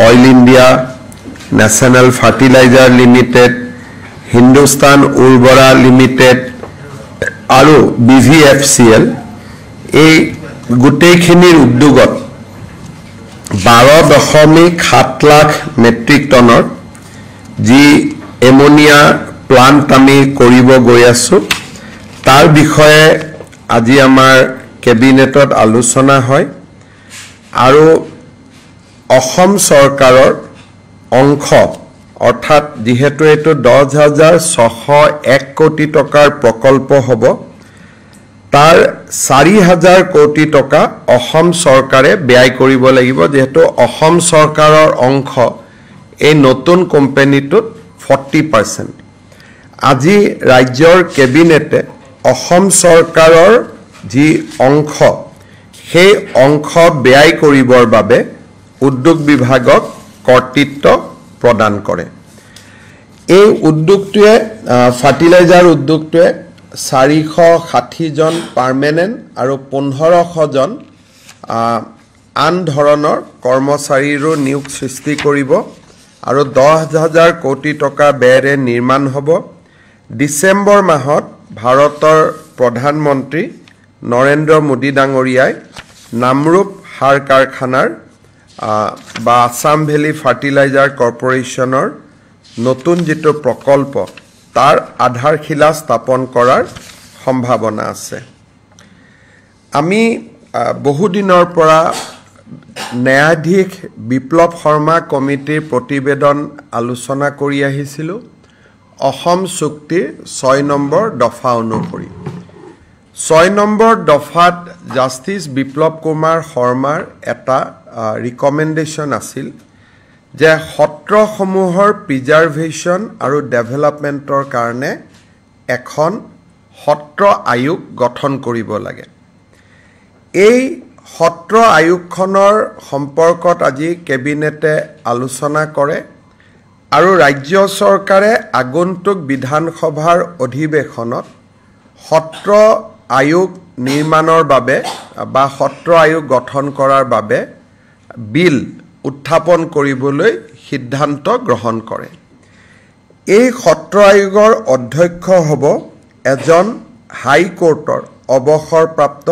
Oil India, National Fertilizer Limited, Hindustan Urbara Limited, আৰু BVFCL এই গোটেইখিনিৰ উদ্যোগত 12.7 লাখ মেট্ৰিক টনৰ যি এমোনিয়া প্লান্ট আমি কৰিব গৈ আছো তাৰ বিষয়ে আজি আমাৰ কেবিনেটত আলোচনা হয় আৰু অসম চৰকাৰৰ অংশ অৰ্থাৎ যেহেতু এটো 10,601 কোটি টকাৰ প্ৰকল্প হ'ব তাৰ 4,000 কোটি টকা অসম চৰকাৰে ব্যয় কৰিব লাগিব যেহেতু অসম চৰকাৰৰ অংশ এই নতুন কোম্পানীটোত 40% আজি ৰাজ্যৰ কেবিনেটে অসম চৰকাৰৰ যি অংশ সেই অংশ ব্যয় কৰিবৰ বাবে উদ্যোগ বিভাগক কৰ্তৃত্ব প্ৰদান কৰে এই উদ্যোগটোৱে ফাৰ্টিলাইজাৰ উদ্যোগটোৱে 460 জন পাৰ্মানেন্ট আৰু 1500 জন আন ধৰণৰ কৰ্মচাৰীৰো নিয়োগ সৃষ্টি কৰিব আৰু 10,000 কোটি টকা ব্যয়েৰে নিৰ্মাণ হ'ব ডিসেম্বৰ মাহত ভাৰতৰ প্ৰধানমন্ত্ৰী নৰেন্দ্ৰ মোদী ডাঙৰীয়াই নামৰূপ সাৰ কাৰখানাৰ বা আসাম ভেলি ফাৰ্টিলাইজাৰ কৰ্পোৰেচনৰ নতুন যেটো প্ৰকল্প তাৰ আধাৰশিলা স্থাপন কৰাৰ সম্ভাৱনা আছে আমি বহু দিনৰ পৰা ন্যায়াধীশ বিপ্লৱ শৰ্মা কমিটিৰ প্ৰতিবেদন আলোচনা কৰি আহিছিলো অসম চুক্তিৰ 6 নম্বৰ দফা অনুসৰি 6 নম্বৰ দফাত জাস্টিস বিপ্লৱ কুমাৰ শৰ্মাৰ এটা ৰিকমেন্ডেশন আছিল যে সত্ৰসমূহৰ প্ৰিজাৰ্ভেশ্যন আৰু ডেভেলপমেন্টৰ কাৰণে এখন সত্ৰ আয়োগ গঠন কৰিব লাগে এই সত্ৰ আয়োগখনৰ সম্পৰ্কত আজি কেবিনেটে আলোচনা কৰে আৰু ৰাজ্য চৰকাৰে আগন্তুক বিধানসভাৰ অধিৱেশনত সত্ৰ আয়োগ নিৰ্মাণৰ বাবে বা সত্ৰ আয়োগ গঠন কৰাৰ বাবে বিল উত্থাপন কৰিবলৈ সিদ্ধান্ত গ্ৰহণ কৰে এই সত্ৰ আয়োগৰ অধ্যক্ষ হ'ব এজন হাই কোৰ্টৰ অৱসৰপ্ৰাপ্ত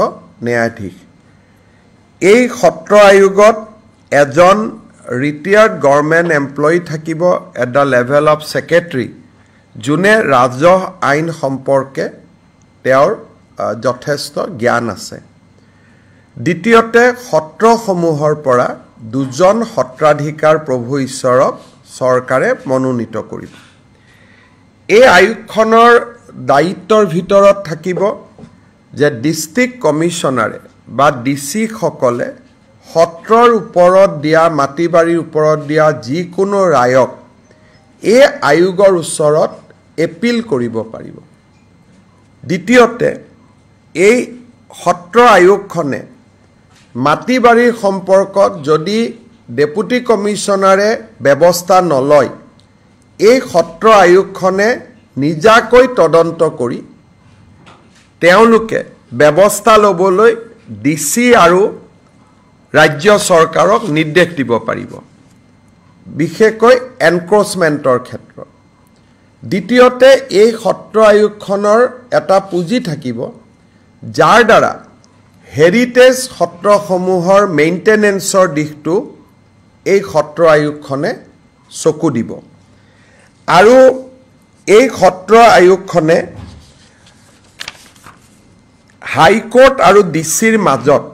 ন্যায়াধীশ এই সত্ৰ আয়োগত এজন ৰিটায়াৰ্ড গভৰ্ণমেণ্ট এমপ্লয়ী থাকিব at the level of secretary যোনে ৰাজহ আইন সম্পৰ্কে তেওঁৰ যথেষ্ট জ্ঞান আছে দ্বিতীয়তে সত্ৰসমূহৰ পৰা দুজন সত্ৰাধিকাৰ প্ৰভু ঈশ্বৰক চৰকাৰে মনোনীত কৰিব এই আয়োগখনৰ দায়িত্বৰ ভিতৰত থাকিব যে ডিস্ট্ৰিক্ট কমিশনাৰে বা ডিসি সকলে সত্ৰৰ ওপৰত দিয়া মাটিবাৰীৰ ওপৰত দিয়া যিকোনো ৰায়ক এই আয়োগৰ ওচৰত এপিল কৰিব পাৰিব দ্বিতীয়তে এই সত্ৰ আয়োগখনে মাটিবাৰীৰ সম্পৰ্কত যদি ডেপুটি কমিশনাৰে ব্যৱস্থা নলয় এই সত্ৰ আয়োগখনে নিজাকৈ তদন্ত কৰি তেওঁলোকে ব্যৱস্থা লবলৈ ডিসি আৰু ৰাজ্য চৰকাৰক নিৰ্দেশ দিব পাৰিব বিশেষকৈ এনক্ৰোচমেন্টৰ ক্ষেত্ৰত দ্বিতীয়তে এই সত্ৰ আয়োগখনৰ এটা পুঁজি থাকিব যাৰ দ্বাৰা হেৰিটেজ সত্ৰসমূহৰ মেইনটেনেন্সৰ দিশটো এই সত্ৰ আয়োগখনে চকু দিব আৰু এই সত্ৰ আয়োগখনে হাইকোৰ্ট আৰু ডিসিৰ মাজত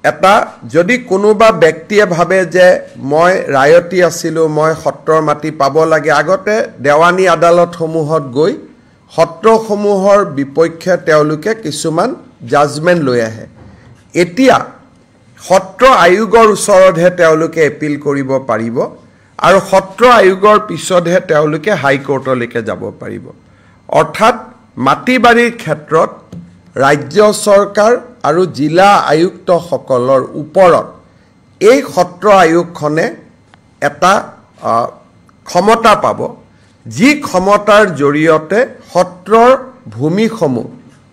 এটা যদি কোনোবা ব্যক্তিয়ে ভাবে যে মই ৰায়তি আছিলো মই সত্ৰৰ মাটি পাব লাগে আগতে দেৱানী আদালতসমূহত গৈ সত্ৰসমূহৰ বিপক্ষে তেওঁলোকে কিছুমান জাজমেন্ট লৈ আহে এতিয়া সত্ৰ আয়োগৰ ওচৰতহে তেওঁলোকে এপিল কৰিব পাৰিব আৰু সত্ৰ আয়োগৰ পিছতহে তেওঁলোকে হাইকোৰ্টলৈকে যাব পাৰিব অৰ্থাৎ মাটিবাৰীৰ ক্ষেত্ৰত ৰাজ্য চৰকাৰ আৰু জিলা আয়ুক্ত সকলৰ ওপৰত এই সত্ৰ আয়োগখনে এটা ক্ষমতা পাব যি ক্ষমতাৰ জৰিয়তে সত্ৰৰ ভূমিসমূহ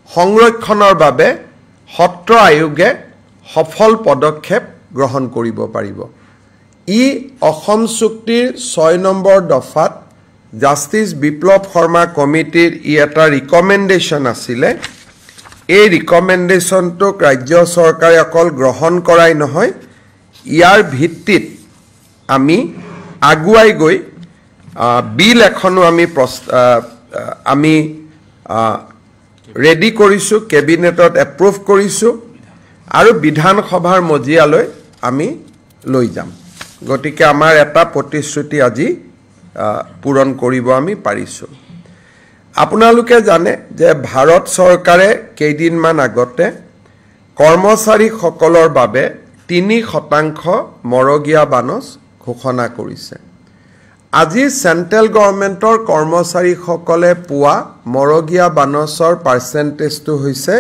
সংৰক্ষণৰ বাবে সত্ৰ আয়োগে সফল পদক্ষেপ গ্ৰহণ কৰিব পাৰিব ই অসম চুক্তিৰ 6 নম্বৰ দফাত জাষ্টিস বিপ্লৱ শৰ্মা কমিটিৰ ই এটা ৰিকমেণ্ডেশ্যন আছিলে এই ৰিকমেণ্ডেশ্যনটোক ৰাজ্য চৰকাৰে অকল গ্ৰহণ কৰাই নহয় ইয়াৰ ভিত্তিত আমি আগুৱাই গৈ বিল এখনো আমি ৰেডি কৰিছোঁ কেবিনেটত এপ্ৰুভ কৰিছোঁ আৰু বিধানসভাৰ মজিয়ালৈ আমি লৈ যাম গতিকে আমাৰ এটা প্ৰতিশ্ৰুতি আজি পূৰণ কৰিব আমি পাৰিছোঁ আপোনালোকে জানে যে ভাৰত চৰকাৰে কেইদিনমান আগতে কৰ্মচাৰীসকলৰ বাবে 3% মৰগীয়া বানচ ঘোষণা কৰিছে আজি সেন্ট্ৰেল গভৰ্ণমেণ্টৰ কৰ্মচাৰীসকলে পোৱা মৰগীয়া বানচৰ পাৰ্চেন্টেজটো হৈছে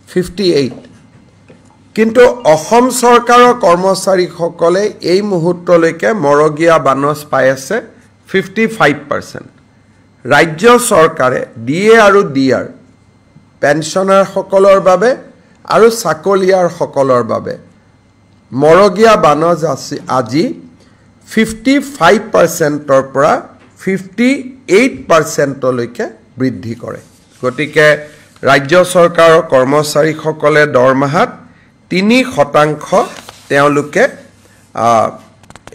58 কিন্তু অসম চৰকাৰৰ কৰ্মচাৰীসকলে এই মুহূৰ্তলৈকে মৰগীয়া বানচ পাই আছে 55% ৰাজ্য চৰকাৰে ডিএ আৰু ডিআৰ পেনশনাৰসকলৰ বাবে আৰু চাকৰিয়াৰসকলৰ বাবে মৰগীয়া বানচ আজি 55%ৰ পৰা 58%লৈকে বৃদ্ধি কৰে গতিকে ৰাজ্য চৰকাৰৰ কৰ্মচাৰীসকলে দৰমহাত 3% তেওঁলোকে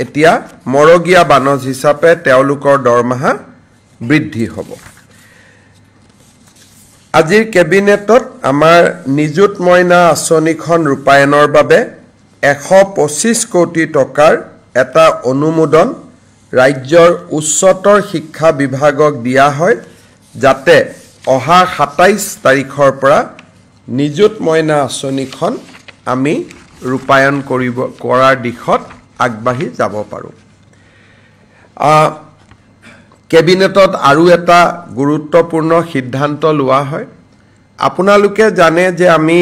এতিয়া মৰগীয়া বানচ হিচাপে তেওঁলোকৰ দৰমহা বৃদ্ধি হ'ব আজিৰ কেবিনেটত আমাৰ নিযুত মইনা আঁচনিখন ৰূপায়ণৰ বাবে 125 কোটি টকাৰ এটা অনুমোদন ৰাজ্যৰ উচ্চতৰ শিক্ষা বিভাগক দিয়া হয় যাতে অহা 27 তাৰিখৰ পৰা নিযুত মইনা আঁচনিখন আমি ৰূপায়ণ কৰাৰ দিশত আগবাঢ়ি যাব পাৰোঁ কেবিনেটত আৰু এটা গুৰুত্বপূৰ্ণ সিদ্ধান্ত লোৱা হয় আপোনালোকে জানে যে আমি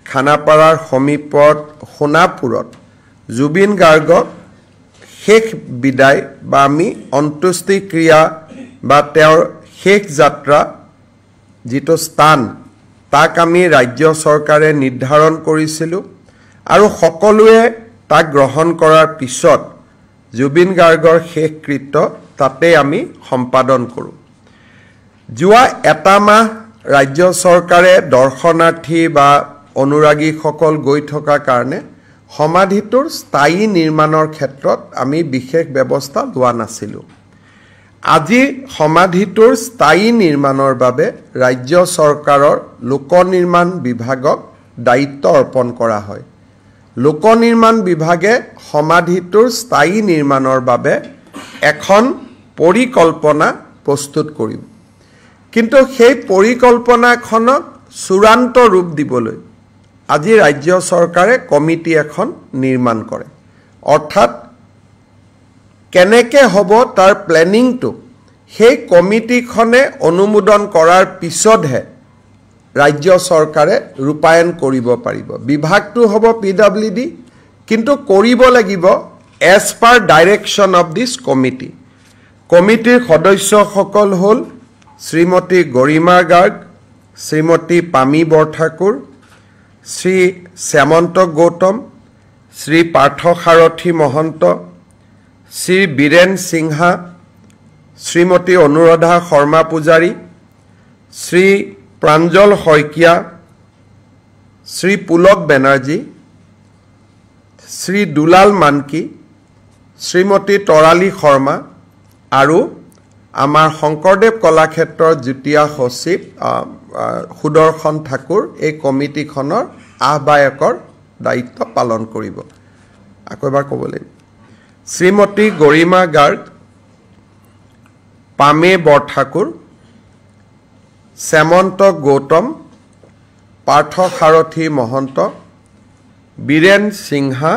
খানাপাৰাৰ সমীপত সোণাপুৰত জুবিন গাৰ্গক শেষ বিদায় বা আমি অন্ত্যেষ্টিক্ৰিয়া বা তেওঁৰ শেষ যাত্ৰা যিটো স্থান তাক আমি ৰাজ্য চৰকাৰে নিৰ্ধাৰণ কৰিছিলোঁ আৰু সকলোৱে তাক গ্ৰহণ কৰাৰ পিছত জুবিন গাৰ্গৰ শেষকৃত্য তাতে আমি সম্পাদন কৰোঁ যোৱা এটা মাহ ৰাজ্য চৰকাৰে দৰ্শনাৰ্থী বা অনুৰাগীসকল গৈ থকা কাৰণে সমাধিটোৰ স্থায়ী নিৰ্মাণৰ ক্ষেত্ৰত আমি বিশেষ ব্যৱস্থা লোৱা নাছিলোঁ আজি সমাধিটোৰ স্থায়ী নিৰ্মাণৰ বাবে ৰাজ্য চৰকাৰৰ লোক নিৰ্মাণ বিভাগক দায়িত্ব অৰ্পণ কৰা হয় লোক নিৰ্মাণ বিভাগে সমাধিটোৰ স্থায়ী নিৰ্মাণৰ বাবে এখন পৰিকল্পনা প্ৰস্তুত কৰিব কিন্তু সেই পৰিকল্পনাখনক চূড়ান্ত ৰূপ দিবলৈ আজি ৰাজ্য চৰকাৰে কমিটি এখন নিৰ্মাণ কৰে অৰ্থাৎ কেনেকৈ হ'ব তাৰ প্লেনিংটো সেই কমিটিখনে অনুমোদন কৰাৰ পিছতহে ৰাজ্য চৰকাৰে ৰূপায়ণ কৰিব পাৰিব বিভাগটো হ'ব পিডব্লিউডি কিন্তু কৰিব লাগিব as per direction of this committee কমিটিৰ সদস্যসকল হ'ল শ্ৰীমতী গৰিমা গাৰ্গ শ্ৰীমতী পামী বৰঠাকুৰ শ্ৰী শ্যামন্ত গৌতম শ্ৰী পাৰ্থ সাৰথী মহন্ত শ্ৰী বীৰেন সিংহা শ্ৰীমতী অনুৰাধা শৰ্মা পূজাৰী শ্ৰী প্ৰাঞ্জল শইকীয়া শ্ৰী পুলক বেনাৰ্জী শ্ৰী দুলাল মানকি শ্ৰীমতী তৰালী শৰ্মা আৰু আমাৰ শংকৰদেৱ কলাক্ষেত্ৰৰ যুটীয়া সচিব সুদৰ্শন ঠাকুৰ এই কমিটিখনৰ আহ্বায়কৰ দায়িত্ব পালন কৰিব আকৌ এবাৰ ক'ব লাগিব শ্ৰীমতী গৰিমা গাৰ্গ পামে বৰঠাকুৰ শ্যামন্ত গৌতম পাৰ্থ সাৰথী মহন্ত বীৰেন সিংহা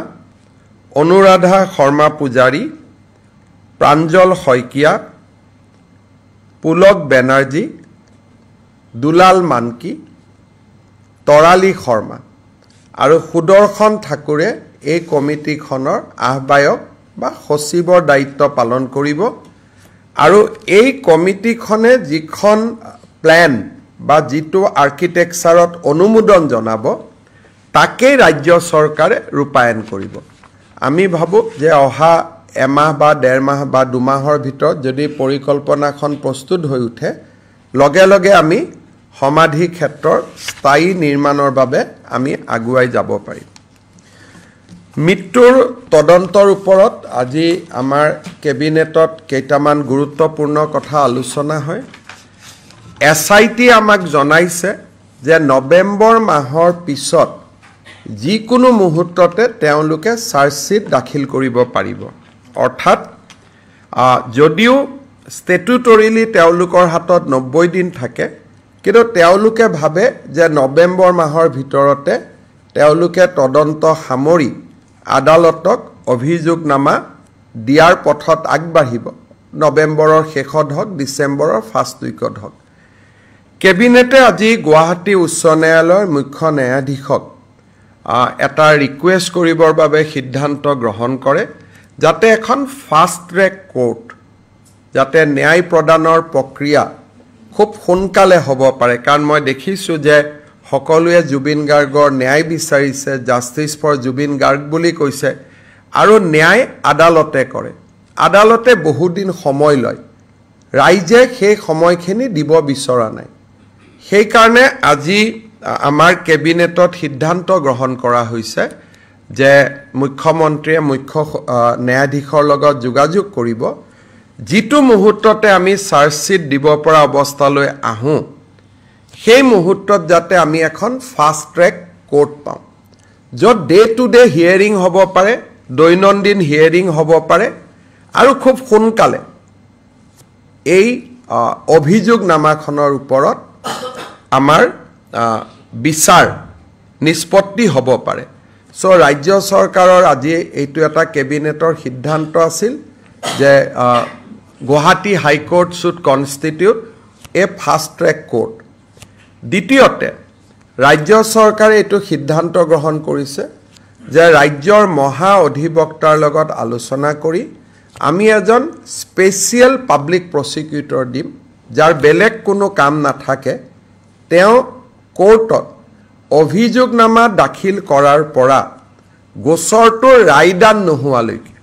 অনুৰাধা শৰ্মা পূজাৰী প্ৰাঞ্জল শইকীয়া পুলক বেনাৰ্জী দুলাল মানকি তৰালী শৰ্মা আৰু সুদৰ্শন ঠাকুৰে এই কমিটিখনৰ আহ্বায়ক বা সচিবৰ দায়িত্ব পালন কৰিব আৰু এই কমিটিখনে যিখন প্ল্যান বা যিটো আৰ্কিটেকচাৰত অনুমোদন জনাব তাকেই ৰাজ্য চৰকাৰে ৰূপায়ণ কৰিব আমি ভাবো যে অহা এমাহ বা ডেৰ মাহ বা দুমাহৰ ভিতৰত যদি পৰিকল্পনাখন প্ৰস্তুত হৈ উঠে লগে লগে আমি সমাধি ক্ষেত্ৰৰ স্থায়ী নিৰ্মাণৰ বাবে আমি আগুৱাই যাব পাৰিম মৃত্যুৰ তদন্তৰ ওপৰত আজি আমাৰ কেবিনেটত কেইটামান গুৰুত্বপূৰ্ণ কথা আলোচনা হয় এছআইটি আমাক জনাইছে যে নৱেম্বৰ মাহৰ পিছত যিকোনো মুহূৰ্ততে তেওঁলোকে চাৰ্জশ্বীট দাখিল কৰিব পাৰিব অৰ্থাৎ যদিও ষ্টেটুটৰিলি তেওঁলোকৰ হাতত 90 দিন থাকে কিন্তু তেওঁলোকে ভাবে যে নৱেম্বৰ মাহৰ ভিতৰতে তেওঁলোকে তদন্ত সামৰি আদালতক অভিযোগনামা দিয়াৰ পথত আগবাঢ়িব নৱেম্বৰৰ শেষত হওক ডিচেম্বৰৰ ফাৰ্ষ্ট উইকত হওক কেবিনেটে আজি গুৱাহাটী উচ্চ ন্যায়ালয়ৰ মুখ্য ন্যায়াধীশক এটা ৰিকুৱেষ্ট কৰিবৰ বাবে সিদ্ধান্ত গ্ৰহণ কৰে যাতে এখন ফাষ্ট ট্ৰেক কোৰ্ট যাতে ন্যায় প্ৰদানৰ প্ৰক্ৰিয়া খুব সোনকালে হ'ব পাৰে কাৰণ মই দেখিছোঁ যে সকলোৱে জুবিন গাৰ্গৰ ন্যায় বিচাৰিছে জাষ্টিছ ফৰ জুবিন গাৰ্গ বুলি কৈছে আৰু ন্যায় আদালতে কৰে আদালতে বহুদিন সময় লয় ৰাইজে সেই সময়খিনি দিব বিচৰা নাই সেইকাৰণে আজি আমাৰ কেবিনেটত সিদ্ধান্ত গ্ৰহণ কৰা হৈছে যে মুখ্যমন্ত্ৰীয়ে মুখ্য ন্যায়াধীশৰ লগত যোগাযোগ কৰিব যিটো মুহূৰ্ততে আমি চাৰ্জশ্বীট দিব পৰা অৱস্থালৈ আহোঁ সেই মুহূৰ্তত যাতে আমি এখন ফাষ্ট ট্ৰেক কোৰ্ট পাওঁ য'ত ডে টু ডে হিয়াৰিং হ'ব পাৰে দৈনন্দিন হিয়াৰিং হ'ব পাৰে আৰু খুব সোনকালে এই অভিযোগনামাখনৰ ওপৰত আমাৰ বিচাৰ নিষ্পত্তি হ'ব পাৰে চ' ৰাজ্য চৰকাৰৰ আজি এইটো এটা কেবিনেটৰ সিদ্ধান্ত আছিল যে Guwahati high court should constitute a fast track court দ্বিতীয়তে ৰাজ্য চৰকাৰে এইটো সিদ্ধান্ত গ্ৰহণ কৰিছে যে ৰাজ্যৰ মহা অধিবক্তাৰ লগত আলোচনা কৰি আমি এজন স্পেচিয়েল পাব্লিক প্ৰচিকিউটৰ দিম যাৰ বেলেগ কোনো কাম নাথাকে তেওঁ কোৰ্টত অভিযোগনামা দাখিল কৰাৰ পৰা গোচৰটো ৰায়দান নোহোৱালৈকে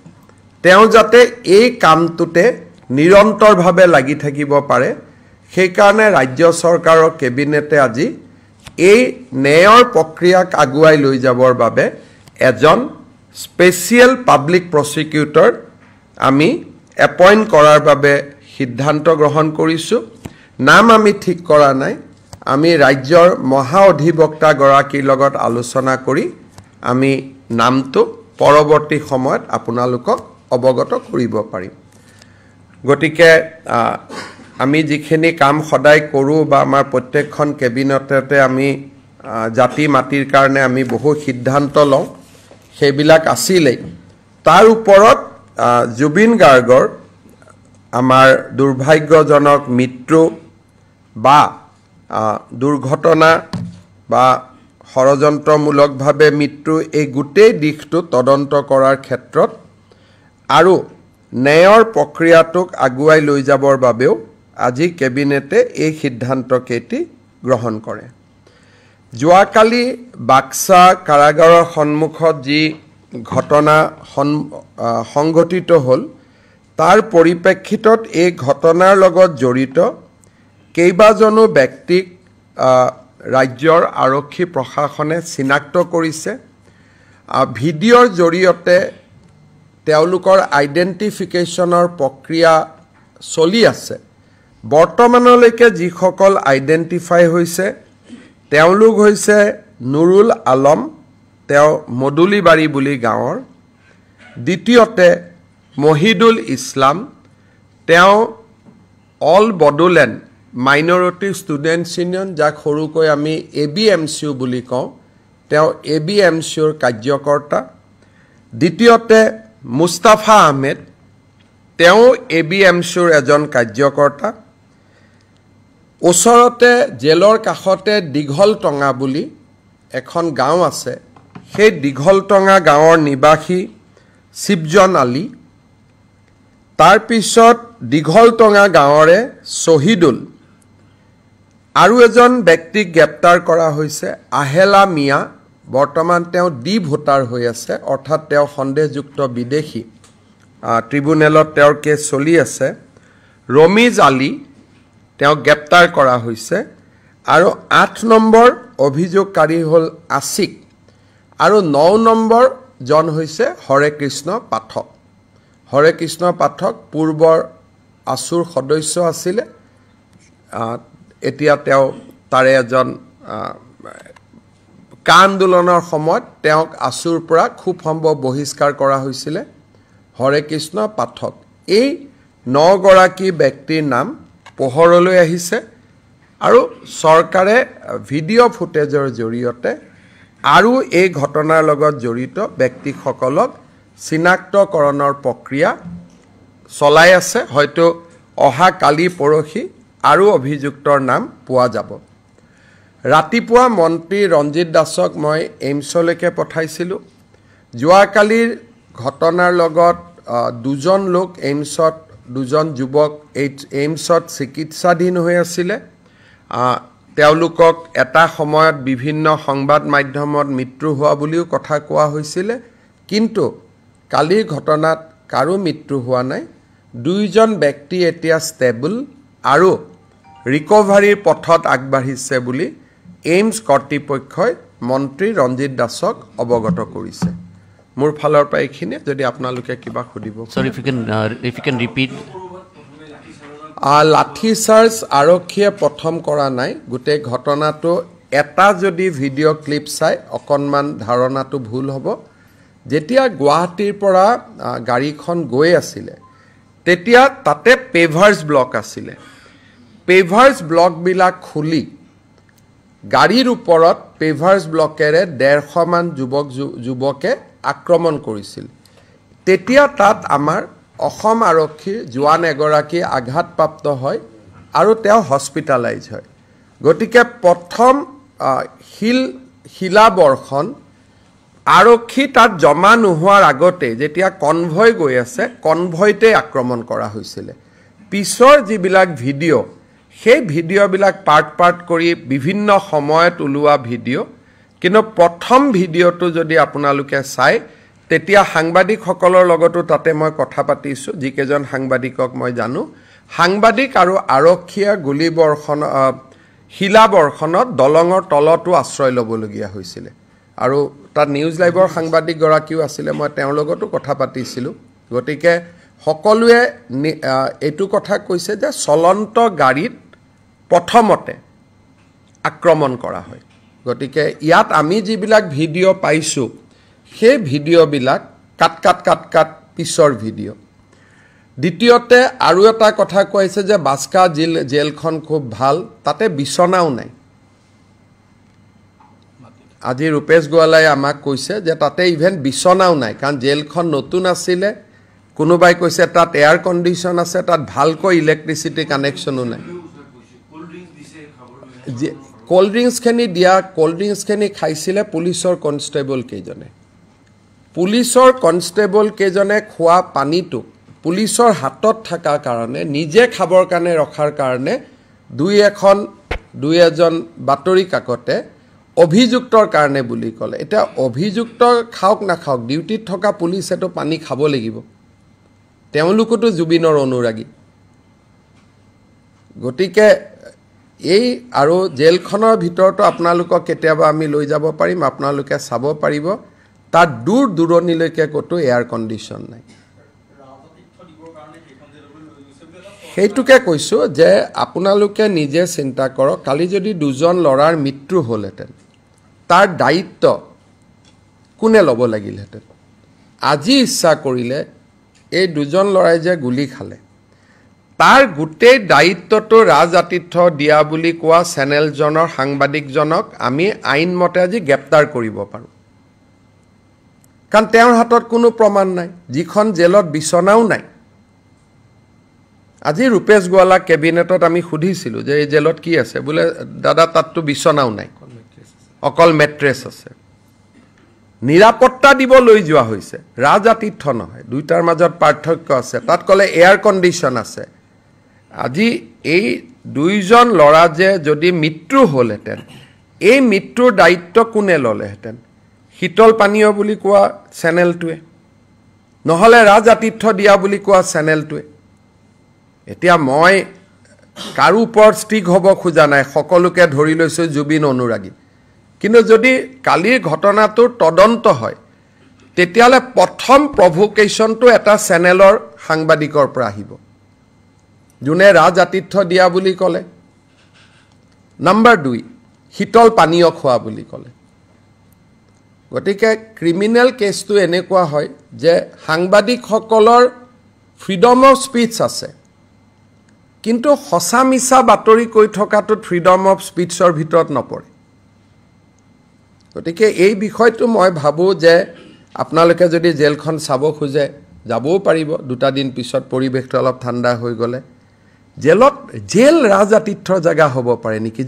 তেওঁ যাতে এই কামটোতে নিৰন্তৰভাৱে লাগি থাকিব পাৰে সেইকাৰণে ৰাজ্য চৰকাৰৰ কেবিনেটে আজি এই ন্যায়ৰ প্ৰক্ৰিয়াক আগুৱাই লৈ যাবৰ বাবে এজন স্পেচিয়েল পাব্লিক প্ৰচিকিউটৰ আমি এপইণ্ট কৰাৰ বাবে সিদ্ধান্ত গ্ৰহণ কৰিছোঁ নাম আমি ঠিক কৰা নাই আমি ৰাজ্যৰ মহা অধিবক্তাগৰাকীৰ লগত আলোচনা কৰি আমি নামটো পৰৱৰ্তী সময়ত আপোনালোকক অৱগত কৰিব পাৰিম গতিকে আমি যিখিনি কাম সদায় কৰোঁ বা আমাৰ প্ৰত্যেকখন কেবিনেটতে আমি জাতি মাটিৰ কাৰণে আমি বহু সিদ্ধান্ত লওঁ সেইবিলাক আছিলেই তাৰ ওপৰত জুবিন গাৰ্গৰ আমাৰ দুৰ্ভাগ্যজনক মৃত্যু বা দুৰ্ঘটনা বা ষড়যন্ত্ৰমূলকভাৱে মৃত্যু এই গোটেই দিশটো তদন্ত কৰাৰ ক্ষেত্ৰত আৰু ন্যায়ৰ প্ৰক্ৰিয়াটোক আগুৱাই লৈ যাবৰ বাবেও আজি কেবিনেটে এই সিদ্ধান্তকেইটি গ্ৰহণ কৰে যোৱাকালি বাক্সা কাৰাগাৰৰ সন্মুখত যি ঘটনা সংঘটিত হ'ল তাৰ পৰিপ্ৰেক্ষিতত এই ঘটনাৰ লগত জড়িত কেইবাজনো ব্যক্তিক ৰাজ্যৰ আৰক্ষী প্ৰশাসনে চিনাক্ত কৰিছে ভিডিঅ'ৰ জৰিয়তে তেওঁলোকৰ আইডেণ্টিফিকেশ্যনৰ প্ৰক্ৰিয়া চলি আছে বৰ্তমানলৈকে যিসকল আইডেণ্টিফাই হৈছে তেওঁলোক হৈছে নুৰুল আলম তেওঁ মদুলিবাৰী বুলি গাঁৱৰ দ্বিতীয়তে মহিদুল ইছলাম তেওঁ all Bodoland minority students union যাক সৰুকৈ আমি ABMCU বুলি কওঁ তেওঁ ABMCUৰ কাৰ্যকৰ্তা দ্বিতীয়তে মুস্তাফা আহমেদ তেওঁ ABMCUৰ এজন কাৰ্যকৰ্তা ওচৰতে জেলৰ কাষতে দীঘলটঙা বুলি এখন গাঁও আছে সেই দীঘলটঙা গাঁৱৰ নিবাসী শিৱজন আলী তাৰ পিছত দীঘলটঙা গাঁৱৰে শহীদুল আৰু এজন ব্যক্তিক গ্ৰেপ্তাৰ কৰা হৈছে আহেলা মিয়া বৰ্তমান তেওঁ ডি ভোটাৰ হৈ আছে অৰ্থাৎ তেওঁ সন্দেহযুক্ত বিদেশী ট্ৰিব্যুনেলত তেওঁৰ কেছ চলি আছে ৰমিজ আলী তেওঁক গ্ৰেপ্তাৰ কৰা হৈছে আৰু 8 নম্বৰ অভিযোগকাৰী হ'ল আছিক আৰু 9 নম্বৰ জন হৈছে হৰে কৃষ্ণ পাঠক হৰে কৃষ্ণ পাঠক পূৰ্বৰ আসুৰ সদস্য আছিলে এতিয়া তেওঁ তাৰে এজন কা আন্দোলনৰ সময়ত তেওঁক আসুৰ পৰা খুব সম্ভৱ বহিষ্কাৰ কৰা হৈছিলে হৰে কৃষ্ণ পাঠক এই 9 গৰাকী ব্যক্তিৰ নাম পোহৰলৈ আহিছে আৰু চৰকাৰে ভিডিঅ' ফুটেজৰ জৰিয়তে আৰু এই ঘটনাৰ লগত জড়িত ব্যক্তিসকলক চিনাক্তকৰণৰ প্ৰক্ৰিয়া চলাই আছে হয়তো অহা কালি পৰহি আৰু অভিযুক্তৰ নাম পোৱা যাব ৰাতিপুৱা মন্ত্ৰী ৰঞ্জিত দাসক মই এইমছলৈকে পঠাইছিলোঁ যোৱাকালিৰ ঘটনাৰ লগত দুজন লোক এইমছত দুজন যুৱক এইমছত চিকিৎসাধীন হৈ আছিলে তেওঁলোকক এটা সময়ত বিভিন্ন সংবাদ মাধ্যমত মৃত্যু হোৱা বুলিও কথা কোৱা হৈছিলে কিন্তু কালিৰ ঘটনাত কাৰো মৃত্যু হোৱা নাই দুইজন ব্যক্তি এতিয়া ষ্টেবল আৰু ৰিকভাৰীৰ পথত আগবাঢ়িছে বুলি এইমছ কৰ্তৃপক্ষই মন্ত্ৰী ৰঞ্জিত দাসক অৱগত কৰিছে মোৰ ফালৰ পৰা এইখিনি যদি আপোনালোকে কিবা খুদিব Sir, if you can repeat. লাঠি চাৰ্জ আৰক্ষীয়ে প্ৰথম কৰা নাই গোটেই ঘটনাটো এটা যদি ভিডিঅ' ক্লিপ চাই অকণমান ধাৰণাটো ভুল হ'ব যেতিয়া গুৱাহাটীৰ পৰা গাড়ীখন গৈ আছিলে তেতিয়া তাতে পেভাৰ্ছ ব্লক আছিলে পেভাৰ্ছ ব্লকবিলাক খুলি গাড়ীৰ ওপৰত পেভাৰ্ছ ব্লকেৰে 150 মান যুৱকে আক্ৰমণ কৰিছিল তেতিয়া তাত আমাৰ অসম আৰক্ষীৰ জোৱান এগৰাকী আঘাতপ্ৰাপ্ত হয় আৰু তেওঁ হস্পিটালাইজ হয় গতিকে প্ৰথম শিলাবৰ্ষণ আৰক্ষী তাত জমা নোহোৱাৰ আগতে যেতিয়া কনভয় গৈ আছে কনভয়তে আক্ৰমণ কৰা হৈছিল পিছৰ যিবিলাক ভিডিঅ' সেই ভিডিঅ'বিলাক পাৰ্ট কৰি বিভিন্ন সময়ত ওলোৱা ভিডিঅ' কিন্তু প্ৰথম ভিডিঅ'টো যদি আপোনালোকে চাই তেতিয়া সাংবাদিকসকলৰ লগতো তাতে মই কথা পাতিছোঁ যিকেইজন সাংবাদিকক মই জানো সাংবাদিক আৰু আৰক্ষীয়ে গুলীবৰ্ষণ শিলাবৰ্ষণত দলঙৰ তলতো আশ্ৰয় ল'বলগীয়া হৈছিল আৰু তাত নিউজ লাইভৰ সাংবাদিক গৰাকীও আছিলে মই তেওঁৰ লগতো কথা পাতিছিলোঁ গতিকে সকলোৱে এইটো কথা কৈছে যে চলন্ত গাড়ীত প্ৰথমতে আক্ৰমণ কৰা হয় গতিকে ইয়াত আমি যিবিলাক ভিডিঅ' পাইছোঁ সেই ভিডিঅ'বিলাক কাট পিছৰ ভিডিঅ' দ্বিতীয়তে আৰু এটা কথা কৈছে যে বাস্কা জেলখন খুব ভাল তাতে বিছনাও নাই আজি ৰূপেশ গোৱালাই আমাক কৈছে যে তাতে ইভেন বিছনাও নাই কাৰণ জেলখন নতুন আছিলে কোনোবাই কৈছে তাত এয়াৰ কণ্ডিশ্যন আছে তাত ভালকৈ ইলেক্ট্ৰিচিটি কানেকশ্যনো নাই কোল্ড ড্ৰিংকছখিনি খাইছিলে পুলিচৰ কনষ্টেবল কেইজনে খোৱা পানীটো পুলিচৰ হাতত থকাৰ কাৰণে নিজে খাবৰ কাৰণে ৰখাৰ কাৰণে দুই এজন বাতৰি কাকতে অভিযুক্তৰ কাৰণে বুলি ক'লে এটা অভিযুক্ত খাওক নাখাওক ডিউটিত থকা পুলিচেতো পানী খাব লাগিব তেওঁলোকতো জুবিনৰ অনুৰাগী গতিকে এই আৰু জেলখনৰ ভিতৰতো আপোনালোকক কেতিয়াবা আমি লৈ যাব পাৰিম আপোনালোকে চাব পাৰিব তাত দূৰণিলৈকে ক'তো এয়াৰ কণ্ডিশ্যন নাই সেইটোকে কৈছোঁ যে আপোনালোকে নিজে চিন্তা কৰক কালি যদি দুজন ল'ৰাৰ মৃত্যু হ'লহেঁতেন তাৰ দায়িত্ব কোনে ল'ব লাগিলহেঁতেন আজি ইচ্ছা কৰিলে এই দুজন ল'ৰাই যে গুলি খালে তাৰ গোটেই দায়িত্বটো ৰাজ আতিথ্য দিয়া বুলি কোৱা চেনেলজনৰ সাংবাদিকজনক আমি আইনমতে আজি গ্ৰেপ্তাৰ কৰিব পাৰোঁ কাৰণ তেওঁৰ হাতত কোনো প্ৰমাণ নাই যিখন জেলত বিছনাও নাই আজি ৰূপেশ গোৱালা কেবিনেটত আমি সুধিছিলোঁ যে এই জেলত কি আছে বোলে দাদা তাততো বিছনাও নাই অকল মেট্ৰেছ আছে নিৰাপত্তা দিব লৈ যোৱা হৈছে ৰাজ আতিথ্য নহয় দুইটাৰ মাজত পাৰ্থক্য আছে তাত ক'লে এয়াৰ কণ্ডিশ্যন আছে আজি এই দুইজন ল'ৰা যে যদি মৃত্যু হ'লহেঁতেন এই মৃত্যুৰ দায়িত্ব কোনে ল'লেহেঁতেন শীতল পানীয় বুলি কোৱা চেনেলটোৱে নহলে ৰাজাতীৰ্থ দিয়া বুলি কোৱা চেনেলটোৱে এতিয়া মই কাৰো ওপৰত ষ্টিক হ'ব খোজা নাই সকলোকে ধৰি লৈছো জুবিন অনুৰাগী কিন্তু যদি কালিৰ ঘটনাটোৰ তদন্ত হয় তেতিয়ালে প্ৰথম প্ৰভোকেশনটো এটা চেনেলৰ সাংবাদিকৰ পৰা আহিব যোনে ৰাজাতীৰ্থ দিয়া বুলি ক'লে নম্বৰ 2 শীতল পানীয় খোৱা বুলি ক'লে গতিকে ক্ৰিমিনেল কেছটো এনেকুৱা হয় যে সাংবাদিকসকলৰ ফ্ৰীডম অফ স্পীচ আছে কিন্তু হসা মিছা বাতৰি কৈ থকাটো ফ্ৰীডম অফ স্পীচৰ ভিতৰত নপৰে গতিকে এই বিষয়টো মই ভাবো যে আপোনালোকে যদি জেলখন চাব খোজে যাবও পাৰিব দুটা দিন পিছত পৰিৱেশটো অলপ ঠাণ্ডা হৈ গলে জেল ৰাজাতীৰ্থৰ জায়গা হ'ব পাৰে নেকি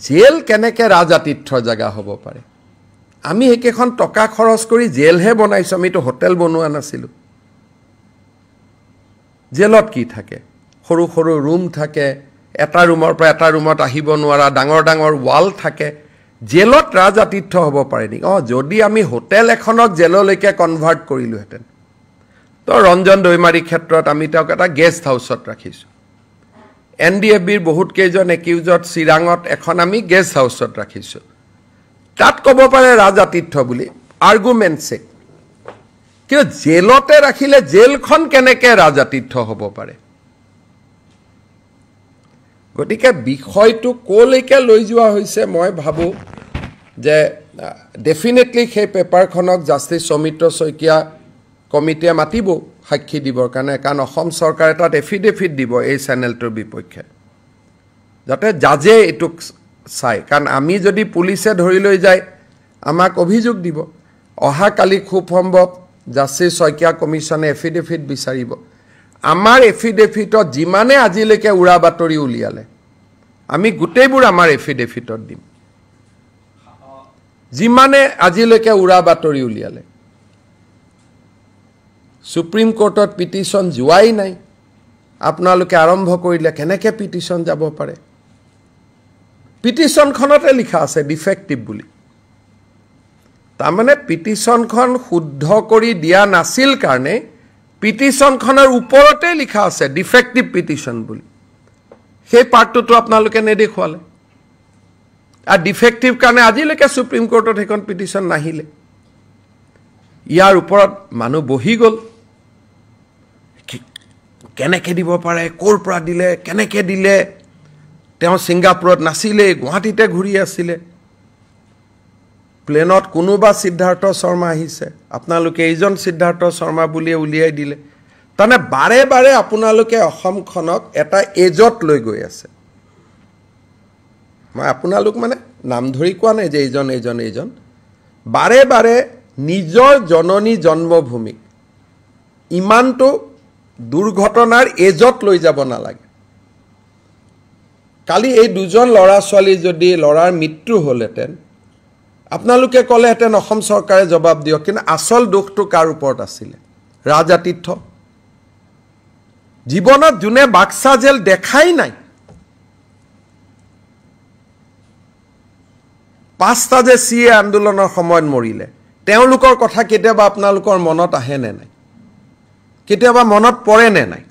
জেল কেনেকে ৰাজাতীৰ্থৰ জায়গা হ'ব পাৰে আমি একেখন টকা খৰচ কৰি জেলহে বনাইছো আমিতো হোটেল বনোৱা নাছিলো জেলত কি থাকে সৰু সৰু ৰুম থাকে এটা ৰুমৰ পৰা এটা ৰুমত আহিব নোৱাৰা ডাঙৰ ডাঙৰ ওয়াল থাকে জেলত ৰাজাতীৰ্থ হ'ব পাৰে নেকি যদি আমি হোটেল এখনক জেললৈকে কনভাৰ্ট কৰিলোহেঁতেন তো ৰঞ্জন দৈমাৰী ক্ষেত্ৰত আমি তেওঁক এটা গেষ্ট হাউচত ৰাখিছো এনডিএফবিৰ বহুত কেইজন একিউজত চিৰাঙত এখন আমি গেষ্ট হাউচত ৰাখিছো তাত ক'ব পাৰে ৰাজাতীৰ্থ বুলি আৰ্গুমেণ্টছে কিয় জেলতে ৰাখিলে জেলখন কেনেকে ৰাজাতীৰ্থ হ'ব পাৰে গতিকে বিষয়টো কোলৈকে লৈ যোৱা হৈছে মই ভাবো যে ডেফিনেটলি সেই পেপাৰখনক জাষ্টিস সৌমিত্ৰ শইকীয়া কমিটিয়ে মাতিব সাক্ষী দিবৰ কাৰণে কাৰণ অসম চৰকাৰে তাত এফিডেভিট দিব এই চেনেলটোৰ বিপক্ষে যাতে জাজে এটুক চাই কাৰণ আমি যদি পুলিচে ধৰি লৈ যায় আমাক অভিযোগ দিব অহা কালি খুব সম্ভৱ জাষ্টিস শইকীয়া কমিশনে এফিডেভিট বিচাৰিব আমাৰ এফিডেভিটত যিমানে আজিলৈকে উৰা বাতৰি উলিয়ালে আমি গোটেইবোৰ আমাৰ এফিডেভিটত দিম যিমানে আজিলৈকে উৰা বাতৰি উলিয়ালে সুপ্ৰিম কোৰ্টত পিটিশন যোৱাই নাই আপোনালোকে আৰম্ভ কৰিলে কেনেকে পিটিশন যাব পাৰে পিটিশনখনতে লিখা আছে ডিফেক্টিভ বুলি তাৰমানে পিটিশনখন শুদ্ধ কৰি দিয়া নাছিল কাৰণে পিটিশনখনৰ ওপৰতে লিখা আছে ডিফেক্টিভ পিটিশন বুলি সেই পাৰ্টটো আপোনালোকে নেদেখুৱালে আৰু ডিফেক্টিভ কাৰণে আজিলৈকে সুপ্ৰিম কোৰ্টত এখন পিটিশন নাহিলে ইয়াৰ ওপৰত মানুহ বহি গল কেনেকে দিব পাৰে কোৰ পৰা দিলে কেনেকে দিলে তেওঁ সিংগাপুৰত নাছিলে গুৱাহাটীতে ঘূৰি আছিলে প্লেনত কোনোবা সিদ্ধাৰ্থ শৰ্মা আহিছে আপোনালোকে এইজন সিদ্ধাৰ্থ শৰ্মা বুলি উলিয়াই দিলে তানে বাৰে বাৰে আপোনালোকে অসমখনক এটা এজত লৈ গৈ আছে মই আপোনালোক মানে নাম ধৰি কোৱা নাই যে এইজন বাৰে বাৰে নিজৰ জননী জন্মভূমি ইমানটো দুৰ্ঘটনাৰ এজত লৈ যাব নালাগে কালি এই দুজন লৰা ছোৱালী যদি লৰাৰ মৃত্যু হলহেতেন আপোনালোকে কলেহেতেন অসম চৰকাৰে জবাব দিয়ক কিন্তু আসল দুখটো কাৰ ওপৰত আছিল ৰাজাতীৰ্থ জীৱনত জুনে বাক্সা জেল দেখাই নাই পাঁচটা যে সিএ আন্দোলনৰ সময়ত মৰিলে তেওঁলোকৰ কথা কেতিয়াবা আপোনালোকৰ মনত আহে নে নাই কেতিয়াবা মনত পৰে নে নাই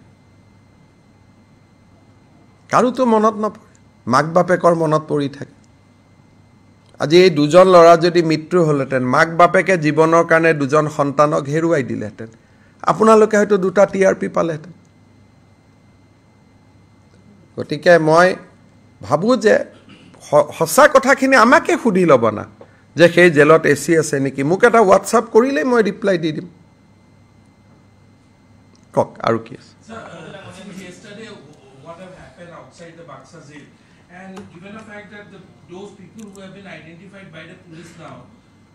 কাৰোতো মনত নপৰে মাক বাপেকৰ মনত পৰি থাকে আজি এই দুজন লৰা যদি মৃত্যু হলহেতেন মাক বাপেকে জীৱনৰ কাৰণে দুজন সন্তানক হেৰুৱাই দিলেহেতেন আপোনালোকে হয়তো দুটা টিআৰপি পালেহেতেন গতিকে মই ভাবো যে হসা কথাখিনি আমাকে খুদি ল'ব না যে সেই জেলত এসি আছে নেকি মোক এটা হোৱাটছআপ কৰিলে মই ৰিপ্লাই দি দিম কক আৰু কি আছে outside the Baksa jail, and given the fact that those people who have been identified by the police now,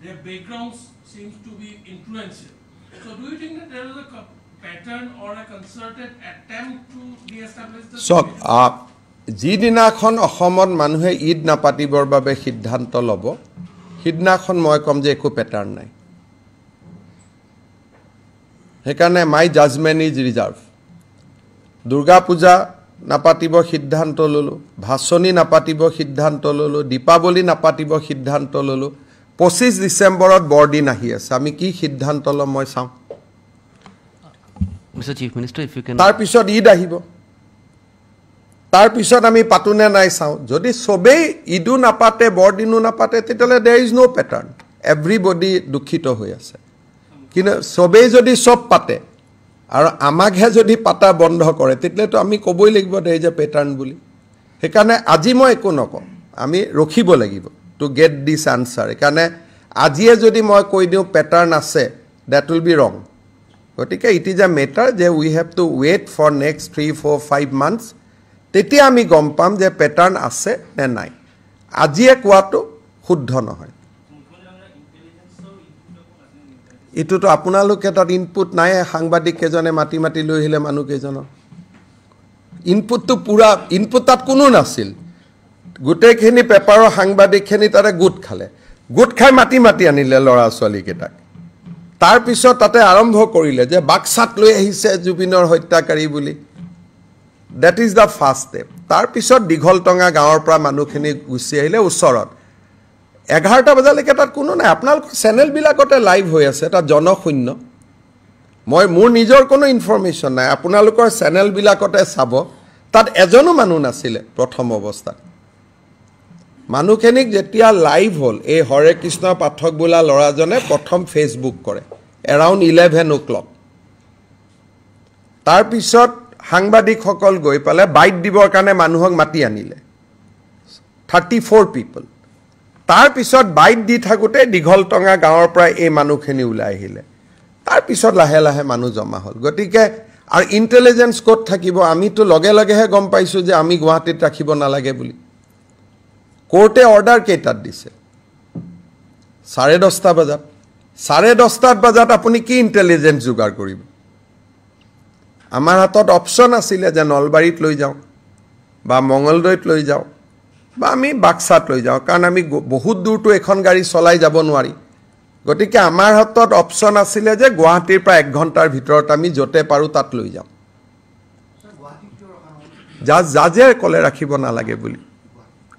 their backgrounds seems to be influential. So do you think that there is a pattern or a concerted attempt to de-establish the situation? যিদিনাখন অসমত মানুহে ঈদ নাপাতিবৰ বাবে সিদ্ধান্ত ল'ব সিদিনাখন মই কম যে একো পেটাৰ্ণ নাই সেইকাৰণে মাই judgement is reserve Durga Puja নাপাতিব সিদ্ধান্ত ললো ভাষণী নাপাতিব সিদ্ধান্ত ললো দীপাৱলী নাপাতিব সিদ্ধান্ত ললো 25 ডিসেম্বৰত বৰদিন আহি আছে আমি কি সিদ্ধান্ত লম মই চাওঁ Mr. Chief Minister, if you can. তাৰ পিছত ঈদ আহিব তাৰ পিছত আমি পাতুনে নাই চাওঁ যদি সবেই ঈদো নাপাতে বৰদিনো নাপাতে তেতিয়ালে there is no pattern everybody দুখিত হৈ আছে কিন্তু সবেই যদি সব পাতে আৰু আমাকহে যদি পাতা বন্ধ কৰে তেতিয়ালে তো আমি কবই লাগিব there is a pattern বুলি সেইকাৰণে আজি মই একো নকওঁ আমি ৰখিব লাগিব to get this answer কাৰণে আজিয়ে যদি মই কৈ দিওঁ pattern আছে that will be wrong গতিকে it is a matter যে we have to wait for next 3 4 5 months তেতিয়া আমি গম পাম যে প্যাটার্ন আছে নে নাই আজিয়ে কোৱাটো শুদ্ধ নহয় ইটোটো আপোনালোকে তাত ইনপুট নাই সাংবাদিক কেজনে মাটি মাটি লৈ আহিলে মানুহ কেজন ইনপুটটো পুৰা ইনপুট তাত কোনো নাছিল গোটেইখিনি পেপাৰৰ সাংবাদিকখিনি তাতে গুট খাই মাটি মাটি আনিলে লৰা ছোৱালী কেইটাক তাৰ পিছত তাতে আৰম্ভ কৰিলে যে বাক্সাত লৈ আহিছে জুবিনৰ হত্যাকাৰী বুলি that is the first step তাৰ পিছত দিঘলটঙা গাঁৱৰ পৰা মানুহখিনি গুছি আহিলে ওচৰত 11টা বজালৈকে তাত কোনো নাই আপোনালোকৰ চেনেল বিলাকতে লাইভ হৈ আছে এটা জনশূন্য মই মোৰ নিজৰ কোনো ইনফৰমেশন নাই আপোনালোকৰ চেনেল বিলাকতে চাব তাত এজনো মানুহ নাছিলে প্ৰথম অৱস্থাত মানুহখিনিক যেতিয়া লাইভ হল এই হৰে কৃষ্ণ পাঠক বোলা লৰাজনে প্ৰথম ফেসবুক কৰে around 11 o'clock তাৰ পিছত সাংবাদিকসকল গৈ পালে বাইট দিবৰ কাৰণে মানুহক মাতি আনিলে 34 people তাৰ পিছত বাইট দি থাকুতে দিঘলটঙা গাঁৱৰ পৰা এই মানুহখিনি ওলাই আহিলে তাৰ পিছত লাহে লাহে মানুহ জমা হল গতিকে আৰু ইন্টেলিজেন্স কোড থাকিব আমিতো লগে লগেহে গম পাইছো যে আমি গুৱাহাটীত ৰাখিব নালাগে বুলি কোৰ্টে অৰ্ডাৰ কেইটাত দিছে 10:30 বজাত 10:30 বজাত আপুনি কি ইন্টেলিজেন্স যোগাৰ কৰিব আমাৰ হাতত অপচন আছিল যে নলবাৰীত লৈ যাওঁ বা মঙ্গলদৈত লৈ যাওঁ বা আমি বাক্সাত লৈ যাওঁ কাৰণ আমি বহুত দূৰটো এখন গাড়ী চলাই যাব নোৱাৰি গতিকে আমাৰ হাতত অপচন আছিল যে গুৱাহাটীৰ পৰা 1 ঘণ্টাৰ ভিতৰত আমি যতে পাৰো তাত লৈ যাওঁ জাজে কলে ৰাখিব নালাগে বুলি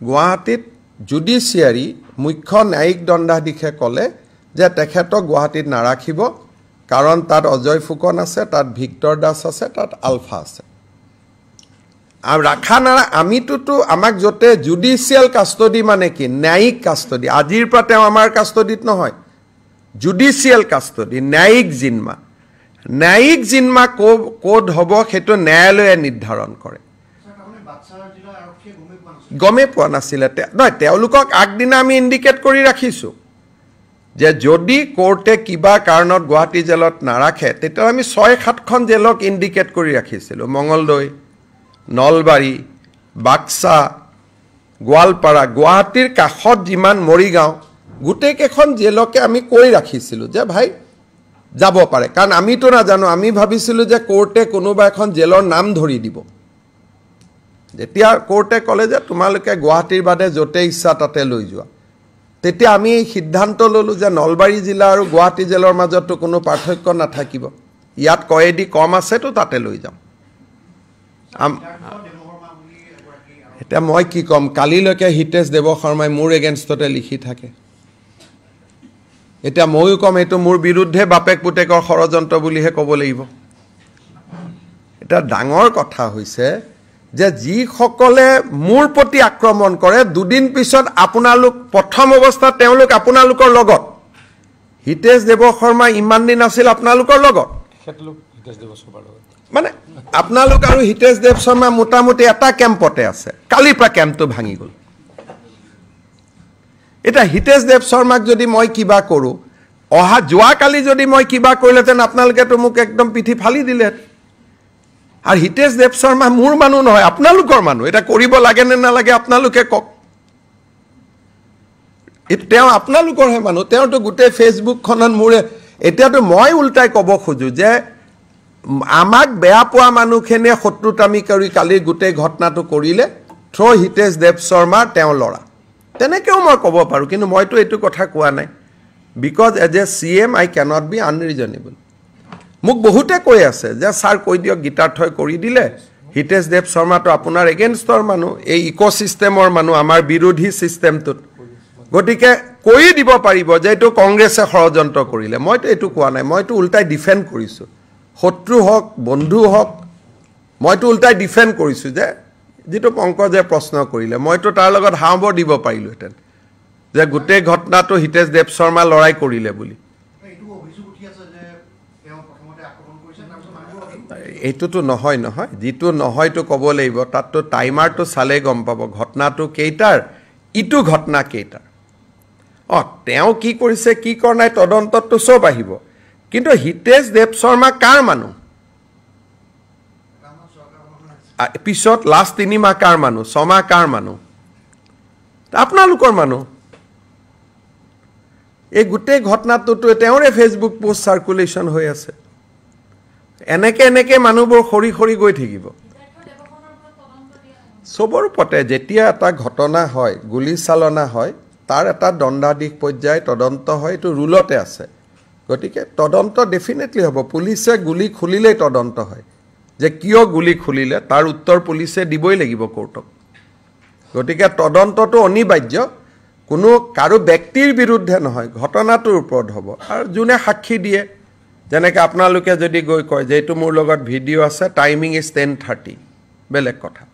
গুৱাহাটীত জুডিচিয়াৰী মুখ্য ন্যায়িক দণ্ডাধীশে কলে যে তেখেতক গুৱাহাটীত নাৰাখিব কাৰণ তাত অজয় ফুকন আছে তাত ভিক্টৰ দাস আছে তাত আলফা আছে আৰু ৰাখা না আমিতো আমাক যতে জুডিচিয়াল কাষ্টডি মানে কি ন্যায়িক কাষ্টডি আজিৰ পৰা তেওঁ আমাৰ কাষ্টডিত নহয় জুডিচিয়াল কাষ্টডি ন্যায়িক জিম্মা কোড হ'ব হেতু ন্যায়ালয়ে নিৰ্ধাৰণ কৰে গমে পোৱা নাছিলে নহয় তেওঁলোকক আগদিনা আমি ইন্ডিকেট কৰি ৰাখিছো যে যদি কোৰ্টে কিবা কাৰণত গুৱাহাটী জেলত নাৰাখে তেতিয়া আমি 6-7খন জেলক ইন্ডিকেট কৰি ৰাখিছিলো মঙ্গলদৈ নলবাৰী বাক্সা গোৱালপাৰা গুৱাহাটীৰ কাষত যিমান মৰিগাঁও গোটেইকেখন জেলকে আমি কৈ ৰাখিছিলো যে ভাই যাব পাৰে কাৰণ আমিতো নাজানো আমি ভাবিছিলো যে কোৰ্টে কোনোবা এখন জেলৰ নাম ধৰি দিব যেতিয়া কোৰ্টে কলে যে তোমালোকে গুৱাহাটীৰ বাদে যতে ইচ্ছা তাতে লৈ যোৱা তেতিয়া আমি সিদ্ধান্ত ললো যে নলবাৰী জিলা আৰু গুৱাহাটী জেলৰ মাজত কোনো পাৰ্থক্য নাথাকিব ইয়াত কয়েদি কম আছে তো তাতে লৈ যাম এটা মই কি কম কালিলৈকে হিতেশ দেৱ শৰ্মাই মোৰ এগেইনষ্টতে লিখি থাকে এটা মইও কম এটো মোৰ বিৰুদ্ধে বাপেক পুতেকৰ ষড়যন্ত্ৰ বুলিহে ক'ব লাগিব এটা ডাঙৰ কথা হৈছে যে যি সকলে মোৰ প্ৰতি আক্ৰমণ কৰে দুদিন পিছত আপোনালোক প্ৰথম অৱস্থাত তেওঁলোক আপোনালোকৰ লগত হিতেশ দেৱ শৰ্মা ইমান দিন আছিল আপোনালোকৰ লগত মানে আপোনালোক আৰু হিতেশ দেৱ শৰ্মা মোটামুটি এটা কেম্পতে আছে কালি পৰা কেম্পটো ভাঙি গল এটা হিতেশ দেৱ শৰ্মাক যদি মই কিবা কৰো অহা যোৱা কালি যদি মই কিবা কৰিলেতেন আপোনালোকে তো মোক একদম পিঠি ফালি দিলে আৰু হিতেশ দেৱ শৰ্মা মোৰ মানুহ নহয় আপোনালোকৰ মানুহ এটা কৰিব লাগে নে নালাগে আপোনালোকে কক তেওঁ আপোনালোকৰ হে মানুহ তেওঁটো গোটেই ফেসবুক খনত মোৰে এতিয়াতো মই উল্টাই ক'ব খোজো যে আমাক বেয়া পোৱা মানুহখনে শত্ৰুতামি কৰি কালি গোটেই ঘটনাটো কৰিলে থ্ৰ হিতেশ দেৱ শৰ্মা তেওঁ লৰা তেনেকেও মই ক'ব পাৰো কিন্তু মইতো এইটো কথা কোৱা নাই because as a CM I cannot be unreasonable মোক বহুতে কৈ আছে যে স্যাৰ কৈ দিয়ক গীতাৰ্থই কৰি দিলে হিতেশ দেৱ শৰ্মা তো আপোনাৰ এগেইনষ্টৰ মানুহ এই ইকোসিস্টেমৰ মানুহ আমাৰ বিৰোধী সিস্টেমটোত গতিকে কৈ দিব পাৰিব যে এইটো কংগ্ৰেছে ষড়যন্ত্ৰ কৰিলে মইতো এইটো কোৱা নাই মইতো উল্টাই ডিফেণ্ড কৰিছোঁ শত্ৰু হওক বন্ধু হওক মইতো উল্টাই ডিফেণ্ড কৰিছোঁ যে যেটো পংকজে প্ৰশ্ন কৰিলে মইতো তাৰ লগত হাওঁবৰ দিব পাৰিলোহেঁতেন যে গোটেই ঘটনাটো হিতেশ দেৱ শৰ্মা লৰাই কৰিলে বুলি এইটোতো নহয় যিটো নহয়তো ক'ব লাগিব তাততো টাইমাৰটো চালে গম পাব ঘটনাটো কেইটাৰ ইটো ঘটনা কেইটাৰ তেওঁ কি কৰিছে কি কৰা নাই তদন্ততটো সব আহিব কিন্তু হিতেশ দেৱ শৰ্মা কাৰ মানুহ পিছত লাষ্ট 3 মাহ কাৰ মানুহ 6 মাহ কাৰ মানুহ আপোনালোকৰ মানুহ এই গোটেই ঘটনাটোতো তেওঁৰে ফেচবুক পোষ্ট সাৰ্কুলেশন হৈ আছে এনেকে মানুহবোৰ খৰি গৈ থাকিব সবৰ পতে যেতিয়া এটা ঘটনা হয় গুলি চালনা হয় তাৰ এটা দণ্ডাধীশ পৰ্যায় তদন্ত হয় এটো ৰুলতে আছে গতিকে তদন্ত ডেফিনেটলি হ'ব পুলিচে গুলি খুলিলে তদন্ত হয় যে কিয় গুলি খুলিলে তাৰ উত্তৰ পুলিচে দিবই লাগিব কোৰ্টক গতিকে তদন্তটো অনিবাৰ্য কোনো কাৰো ব্যক্তিৰ বিৰুদ্ধে নহয় ঘটনাটোৰ ওপৰত হ'ব আৰু যোনে সাক্ষী দিয়ে যেনেকৈ আপোনালোকে যদি গৈ কয় যে এইটো মোৰ লগত ভিডিঅ' আছে টাইমিং ইজ 10:30 বেলেগ কথা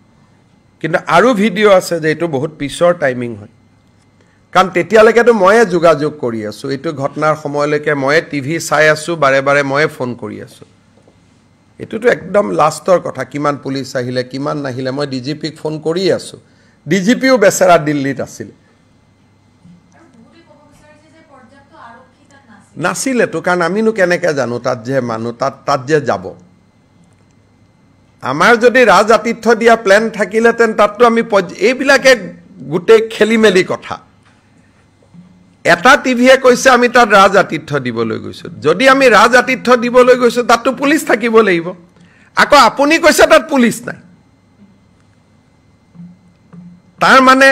কিন্তু আৰু ভিডিঅ' আছে যে এইটো বহুত পিছৰ টাইমিং হয় কাৰণ তেতিয়ালৈকেতো ময়ে যোগাযোগ কৰি আছোঁ এইটো ঘটনাৰ সময়লৈকে ময়ে টিভি চাই আছোঁ বাৰে ময়ে ফোন কৰি আছোঁ এইটোতো একদম লাষ্টৰ কথা কিমান পুলিচ আহিলে কিমান নাহিলে মই ডিজিপিক ফোন কৰি আছোঁ ডিজিপিও বেচেৰা দিল্লীত আছিল নাছিলেতো কাৰণ আমিনো কেনেকৈ জানো তাত যে মানুহ তাত যে যাব আমাৰ যদি ৰাজ আতিথ্য দিয়া প্লেন থাকিলেতেন তাততো আমি এইবিলাকে গোটেই খেলি মেলি কথা এটা টিভিয়ে কৈছে আমি তাত ৰাজ আতিথ্য দিবলৈ গৈছোঁ যদি আমি ৰাজ আতিথ্য দিবলৈ গৈছোঁ তাততো পুলিচ থাকিব লাগিব আকৌ আপুনি কৈছে তাত পুলিচ নাই তাৰ মানে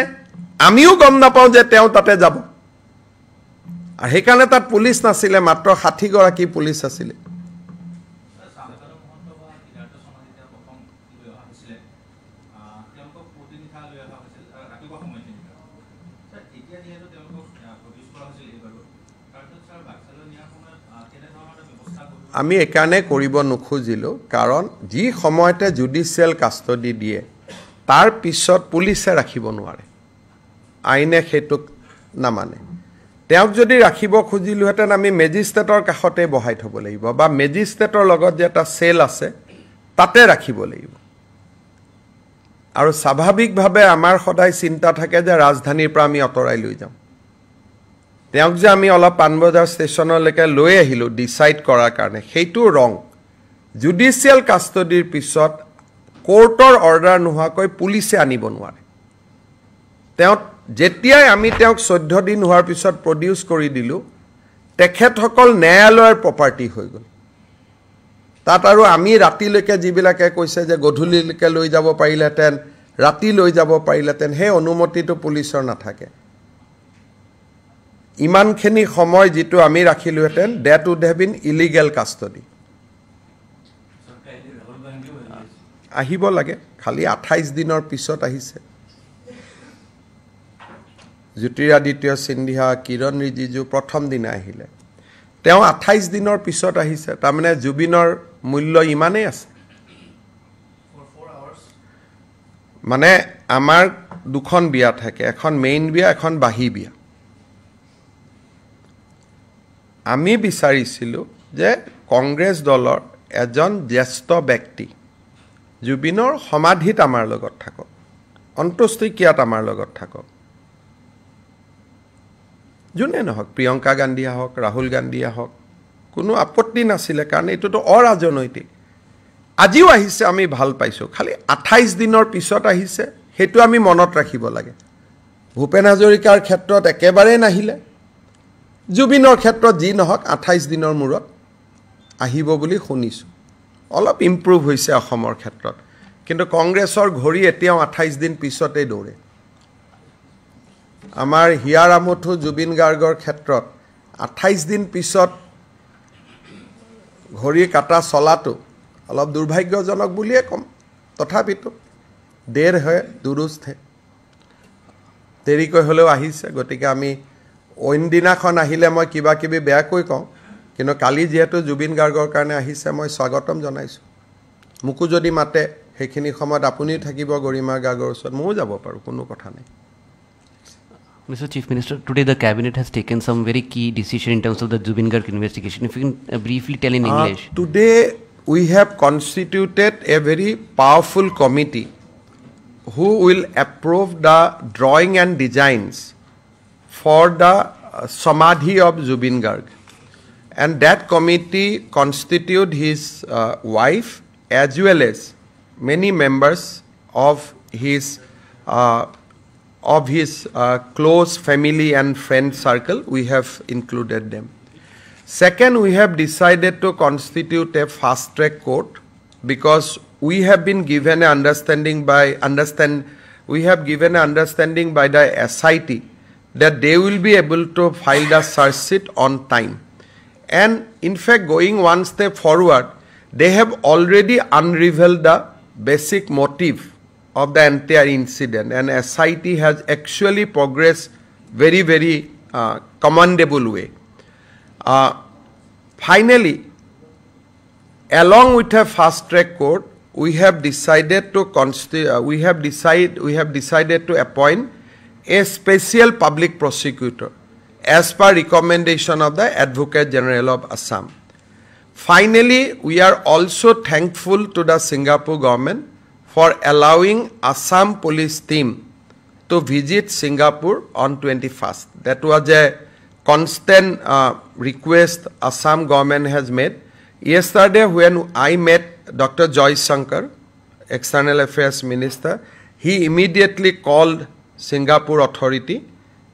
আমিও গম নাপাওঁ যে তেওঁ তাতে যাব আৰু সেইকাৰণে তাত পুলিচ নাছিলে মাত্ৰ 60 গৰাকী পুলিচ আছিলে আমি একাৰণে কৰিব নোখোজিলোঁ কাৰণ যি সময়তে জুডিচিয়েল কাষ্টডি দিয়ে তাৰ পিছত পুলিচে ৰাখিব নোৱাৰে আইনে সেইটোক নামানে তেওঁক যদি ৰাখিব খুজিলোহেঁতেন আমি মেজিষ্ট্ৰেটৰ কাষতে বহাই থ'ব লাগিব বা মেজিষ্ট্ৰেটৰ লগত যে এটা সেল আছে তাতে ৰাখিব লাগিব আৰু স্বাভাৱিকভাৱে আমাৰ সদায় চিন্তা থাকে যে ৰাজধানীৰ পৰা আমি অতৰাই লৈ যাম তেওঁক যে আমি অলপ পানবজাৰ ষ্টেচনলৈকে লৈ আহিলোঁ ডিচাইড কৰাৰ কাৰণে সেইটো ৰং জুডিচিয়েল কাষ্টডিৰ পিছত কোৰ্টৰ অৰ্ডাৰ নোহোৱাকৈ পুলিচে আনিব নোৱাৰে তেওঁ যেতিয়াই আমি তেওঁক 14 দিন হোৱাৰ পিছত প্ৰডিউচ কৰি দিলোঁ তেখেতসকল ন্যায়ালয়ৰ প্ৰপাৰ্টি হৈ গ'ল তাত আৰু আমি ৰাতিলৈকে যিবিলাকে কৈছে যে গধূলিলৈকে লৈ যাব পাৰিলেহেঁতেন ৰাতি লৈ যাব পাৰিলেহেঁতেন সেই অনুমতিটো পুলিচৰ নাথাকে ইমানখিনি সময় যিটো আমি ৰাখিলোহেঁতেন that would have been illegal custody আহিব লাগে খালি 28 দিনৰ পিছত আহিছে জ্যোতিৰাদিত্য সিন্ধিয়া কিৰণ ৰিজিজু প্ৰথম দিনা আহিলে তেওঁ 28 দিনৰ পিছত আহিছে তাৰমানে জুবিনৰ মূল্য ইমানেই আছে মানে আমাৰ দুখন বিয়া থাকে এখন মেইন বিয়া এখন বাহি বিয়া আমি বিচাৰিছিলোঁ যে কংগ্ৰেছ দলৰ এজন জ্যেষ্ঠ ব্যক্তি জুবিনৰ সমাধিত আমাৰ লগত থাকক অন্ত্যেষ্টিক্ৰিয়াত আমাৰ লগত থাকক যোনে নহওক প্ৰিয়ংকা গান্ধীয়ে হওক ৰাহুল গান্ধীয়ে হওক কোনো আপত্তি নাছিলে কাৰণ এইটোতো অৰাজনৈতিক আজিও আহিছে আমি ভাল পাইছোঁ খালি 28 দিনৰ পিছত আহিছে সেইটো আমি মনত ৰাখিব লাগে ভূপেন হাজৰিকাৰ ক্ষেত্ৰত একেবাৰে নাহিলে জুবিনৰ ক্ষেত্ৰত যি নহওক 28 দিনৰ মূৰত আহিব বুলি শুনিছোঁ অলপ ইম্প্ৰুভ হৈছে অসমৰ ক্ষেত্ৰত কিন্তু কংগ্ৰেছৰ ঘড়ী এতিয়াও 28 দিন পিছতে দৌৰে আমাৰ হিয়াৰ আমঠু জুবিন গাৰ্গৰ ক্ষেত্ৰত 28 দিন পিছত ঘড়ী কাটা চলাটো অলপ দুৰ্ভাগ্যজনক বুলিয়ে ক'ম তথাপিতো দেৰ হয় দুৰুস্ত হে দেৰিকৈ হ'লেও আহিছে গতিকে আমি অইন দিনাখন আহিলে মই কিবা কিবি বেয়াকৈ কওঁ কিন্তু কালি যেহেতু জুবিন গাৰ্গৰ কাৰণে আহিছে মই স্বাগতম জনাইছোঁ মুকু যদি মাতে সেইখিনি সময়ত আপুনিও থাকিব গৰিমা গাৰ্গৰ ওচৰত ময়ো যাব পাৰোঁ কোনো কথা নাই Mr. Chief Minister, today the cabinet has taken some very key decision in terms of the Zubin Garg investigation. If you can briefly tell in English. Today we have constituted a very powerful committee who will approve the drawing and designs for the Samadhi of Zubin Garg. And that committee constitute his wife as well as many members of his close family and friend circle. We have included them. Second, we have decided to constitute a fast track court because we have been given an understanding by the SIT that they will be able to file the search sheet on time. And in fact, going one step forward, they have already unraveled the basic motive of the entire incident, and SIT has actually progressed very, very commendable way. Finally, along with a fast track court, we have decided to appoint a special public prosecutor as per recommendation of the Advocate General of Assam. Finally, we are also thankful to the Singapore government for allowing Assam police team to visit Singapore on 21st. That was a constant request Assam government has made. Yesterday when I met Dr. Joy Shankar, External Affairs Minister, he immediately called Singapore authority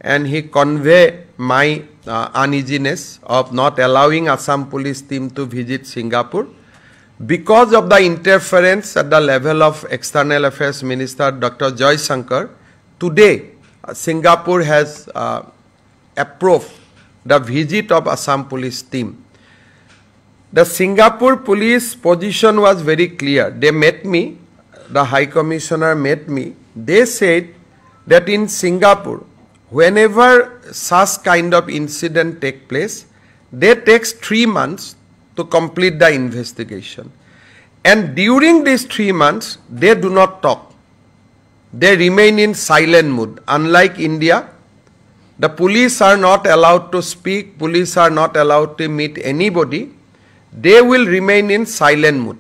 and he conveyed my uneasiness of not allowing Assam police team to visit Singapore. Because of the interference at the level of External Affairs Minister Dr. Joy Shankar, today Singapore has approved the visit of Assam police team. The Singapore police position was very clear. They met me, the High Commissioner met me. They said that in Singapore, whenever such kind of incident take place, they takes 3 months to complete the investigation. And during these 3 months, they do not talk. They remain in silent mood. Unlike India, the police are not allowed to speak, police are not allowed to meet anybody. They will remain in silent mood.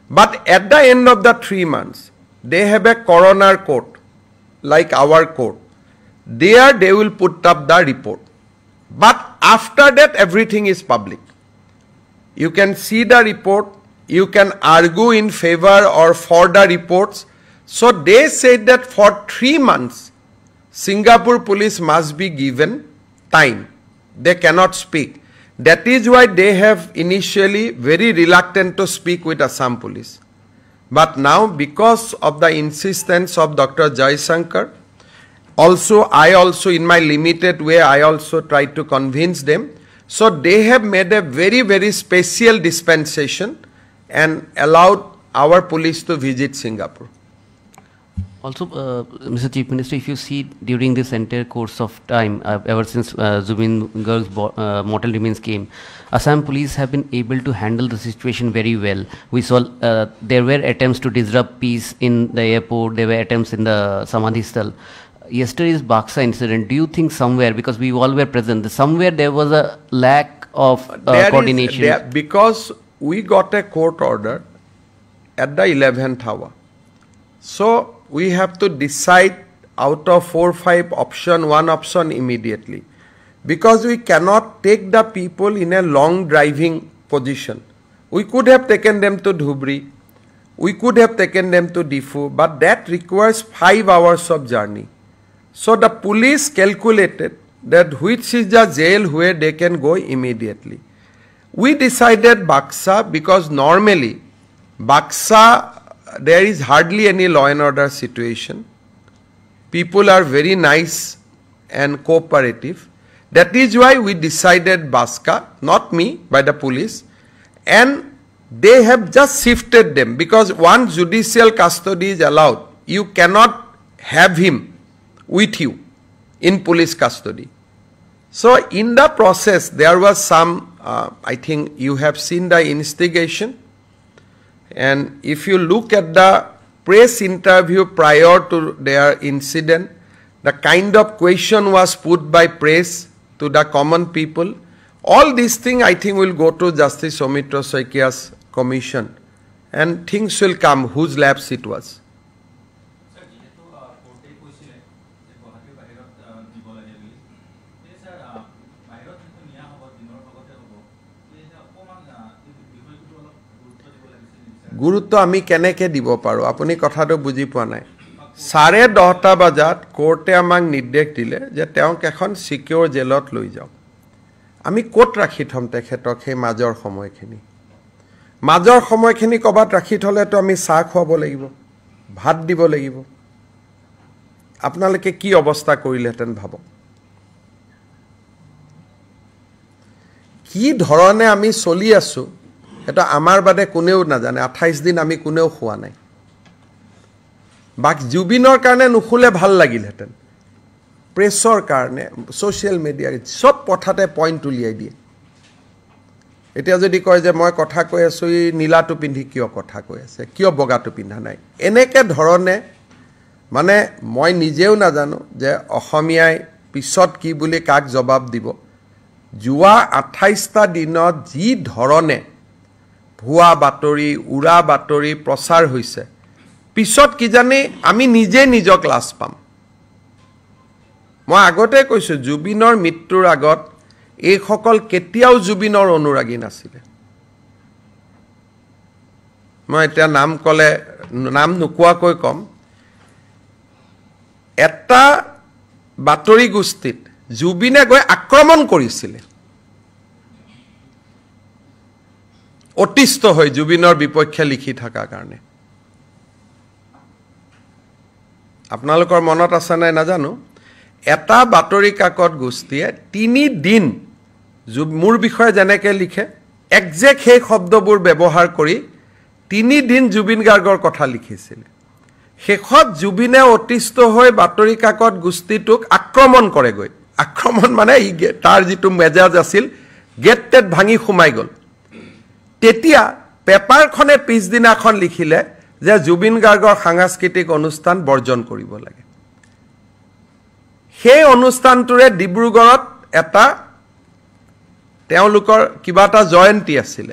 But at the end of the 3 months, they have a coroner court, like our court. There they will put up the report. But after that, everything is public. You can see the report, you can argue in favor or for the reports. So they said that for 3 months, Singapore police must be given time. They cannot speak. That is why they have initially very reluctant to speak with Assam police. But now, because of the insistence of Dr. Joy Shankar, I also in my limited way, I also tried to convince them. So they have made a very, very special dispensation and allowed our police to visit Singapore. Also, Mr. Chief Minister, if you see during this entire course of time, ever since Zubin Garg's mortal remains came, Assam police have been able to handle the situation very well. We saw there were attempts to disrupt peace in the airport, there were attempts in the Samadhi Sthal. Yesterday's Baksa incident, do you think somewhere, because we all were present, somewhere there was a lack of coordination? Because we got a court order at the 11th hour. So we have to decide out of 4 or 5 options, one option immediately. Because we cannot take the people in a long driving position. We could have taken them to Dhubri, we could have taken them to Difu, but that requires 5 hours of journey. So the police calculated that which is the jail where they can go immediately. We decided Baksa because normally Baksa there is hardly any law and order situation. People are very nice and cooperative. That is why we decided Baksa, not me, by the police, and they have just shifted them because once judicial custody is allowed, you cannot have him with you. in police custody. So in the process, there was some, I think you have seen the instigation. And if you look at the press interview prior to their incident, the kind of question was put by press to the common people, all these things I think will go to Justice Soumitra Saikia's commission and things will come whose laps it was. গুৰুত্ব আমি কেনেকৈ দিব পাৰোঁ আপুনি কথাটো বুজি পোৱা নাই 10:30 বজাত কোৰ্টে আমাক নিৰ্দেশ দিলে যে তেওঁক এখন সিকিউৰ জেলত লৈ যাওক আমি কোট ৰাখি থম তেখেতক সেই মাজৰ সময়খিনি কবাত ৰাখি থলেতো আমি চাহ খুৱাব লাগিব ভাত দিব লাগিব আপোনালোকে কি অৱস্থা কৰিলেহেঁতেন ভাবক কি ধৰণে আমি চলি আছো এটা আমাৰ বাদে কোনেও নাজানে 28 দিন আমি কোনেও খোৱা নাই বাক জুবিনৰ কাৰণে নুখুলে ভাল লাগিলহেঁতেন প্ৰেছৰ কাৰণে সোশ্যাল মিডিয়া সব পথাতে পইণ্ট উলিয়াই দিয়ে এতিয়া যদি কয় যে মই কথা কৈ আছো এই নীলাটো পিন্ধি কিয় কথা কৈ আছে কিয় বগাটো পিন্ধা নাই এনেকে ধৰণে মানে মই নিজেও নাজানো যে অসমীয়াই পিছত কি বুলি কাক জবাব দিব জুৱা 28টা দিনত যি ধৰণে ভুৱা বাতৰি উৰা বাতৰি প্ৰচাৰ হৈছে পিছত কি জানি আমি নিজে নিজক লাজ পাম মই আগতে কৈছো জুবিনৰ মৃত্যুৰ আগত এই সকল কেতিয়াও জুবিনৰ অনুৰাগী নাছিলে মই এটা নাম কলে নাম নুকুৱাকৈ কম এটা বাতৰি গোষ্ঠীত জুবিনে গৈ আক্ৰমণ কৰিছিল অতিষ্ঠ হৈ জুবিনৰ বিপক্ষে লিখি থকা কাৰণে আপোনালোকৰ মনত আছে নাই নাজানো এটা বাতৰি কাকত গোষ্ঠীয়ে 3 দিন মোৰ বিষয়ে যেনেকৈ লিখে একজেক্ট সেই শব্দবোৰ ব্যৱহাৰ কৰি 3 দিন জুবিন গাৰ্গৰ কথা লিখিছিল শেষত জুবিনে অতিষ্ঠ হৈ বাতৰি কাকত গোষ্ঠীটোক আক্ৰমণ কৰেগৈ আক্ৰমণ মানে তাৰ যিটো মেজাজ আছিল গেটটেট ভাঙি সোমাই গ'ল তেতিয়া পেপাৰখনে পিছদিনাখন লিখিলে যে জুবিন গাৰ্গৰ সাংস্কৃতিক অনুষ্ঠান বৰ্জন কৰিব লাগে সেই অনুষ্ঠানটোৰে ডিব্ৰুগড়ত এটা তেওঁলোকৰ কিবা এটা জয়ন্তী আছিল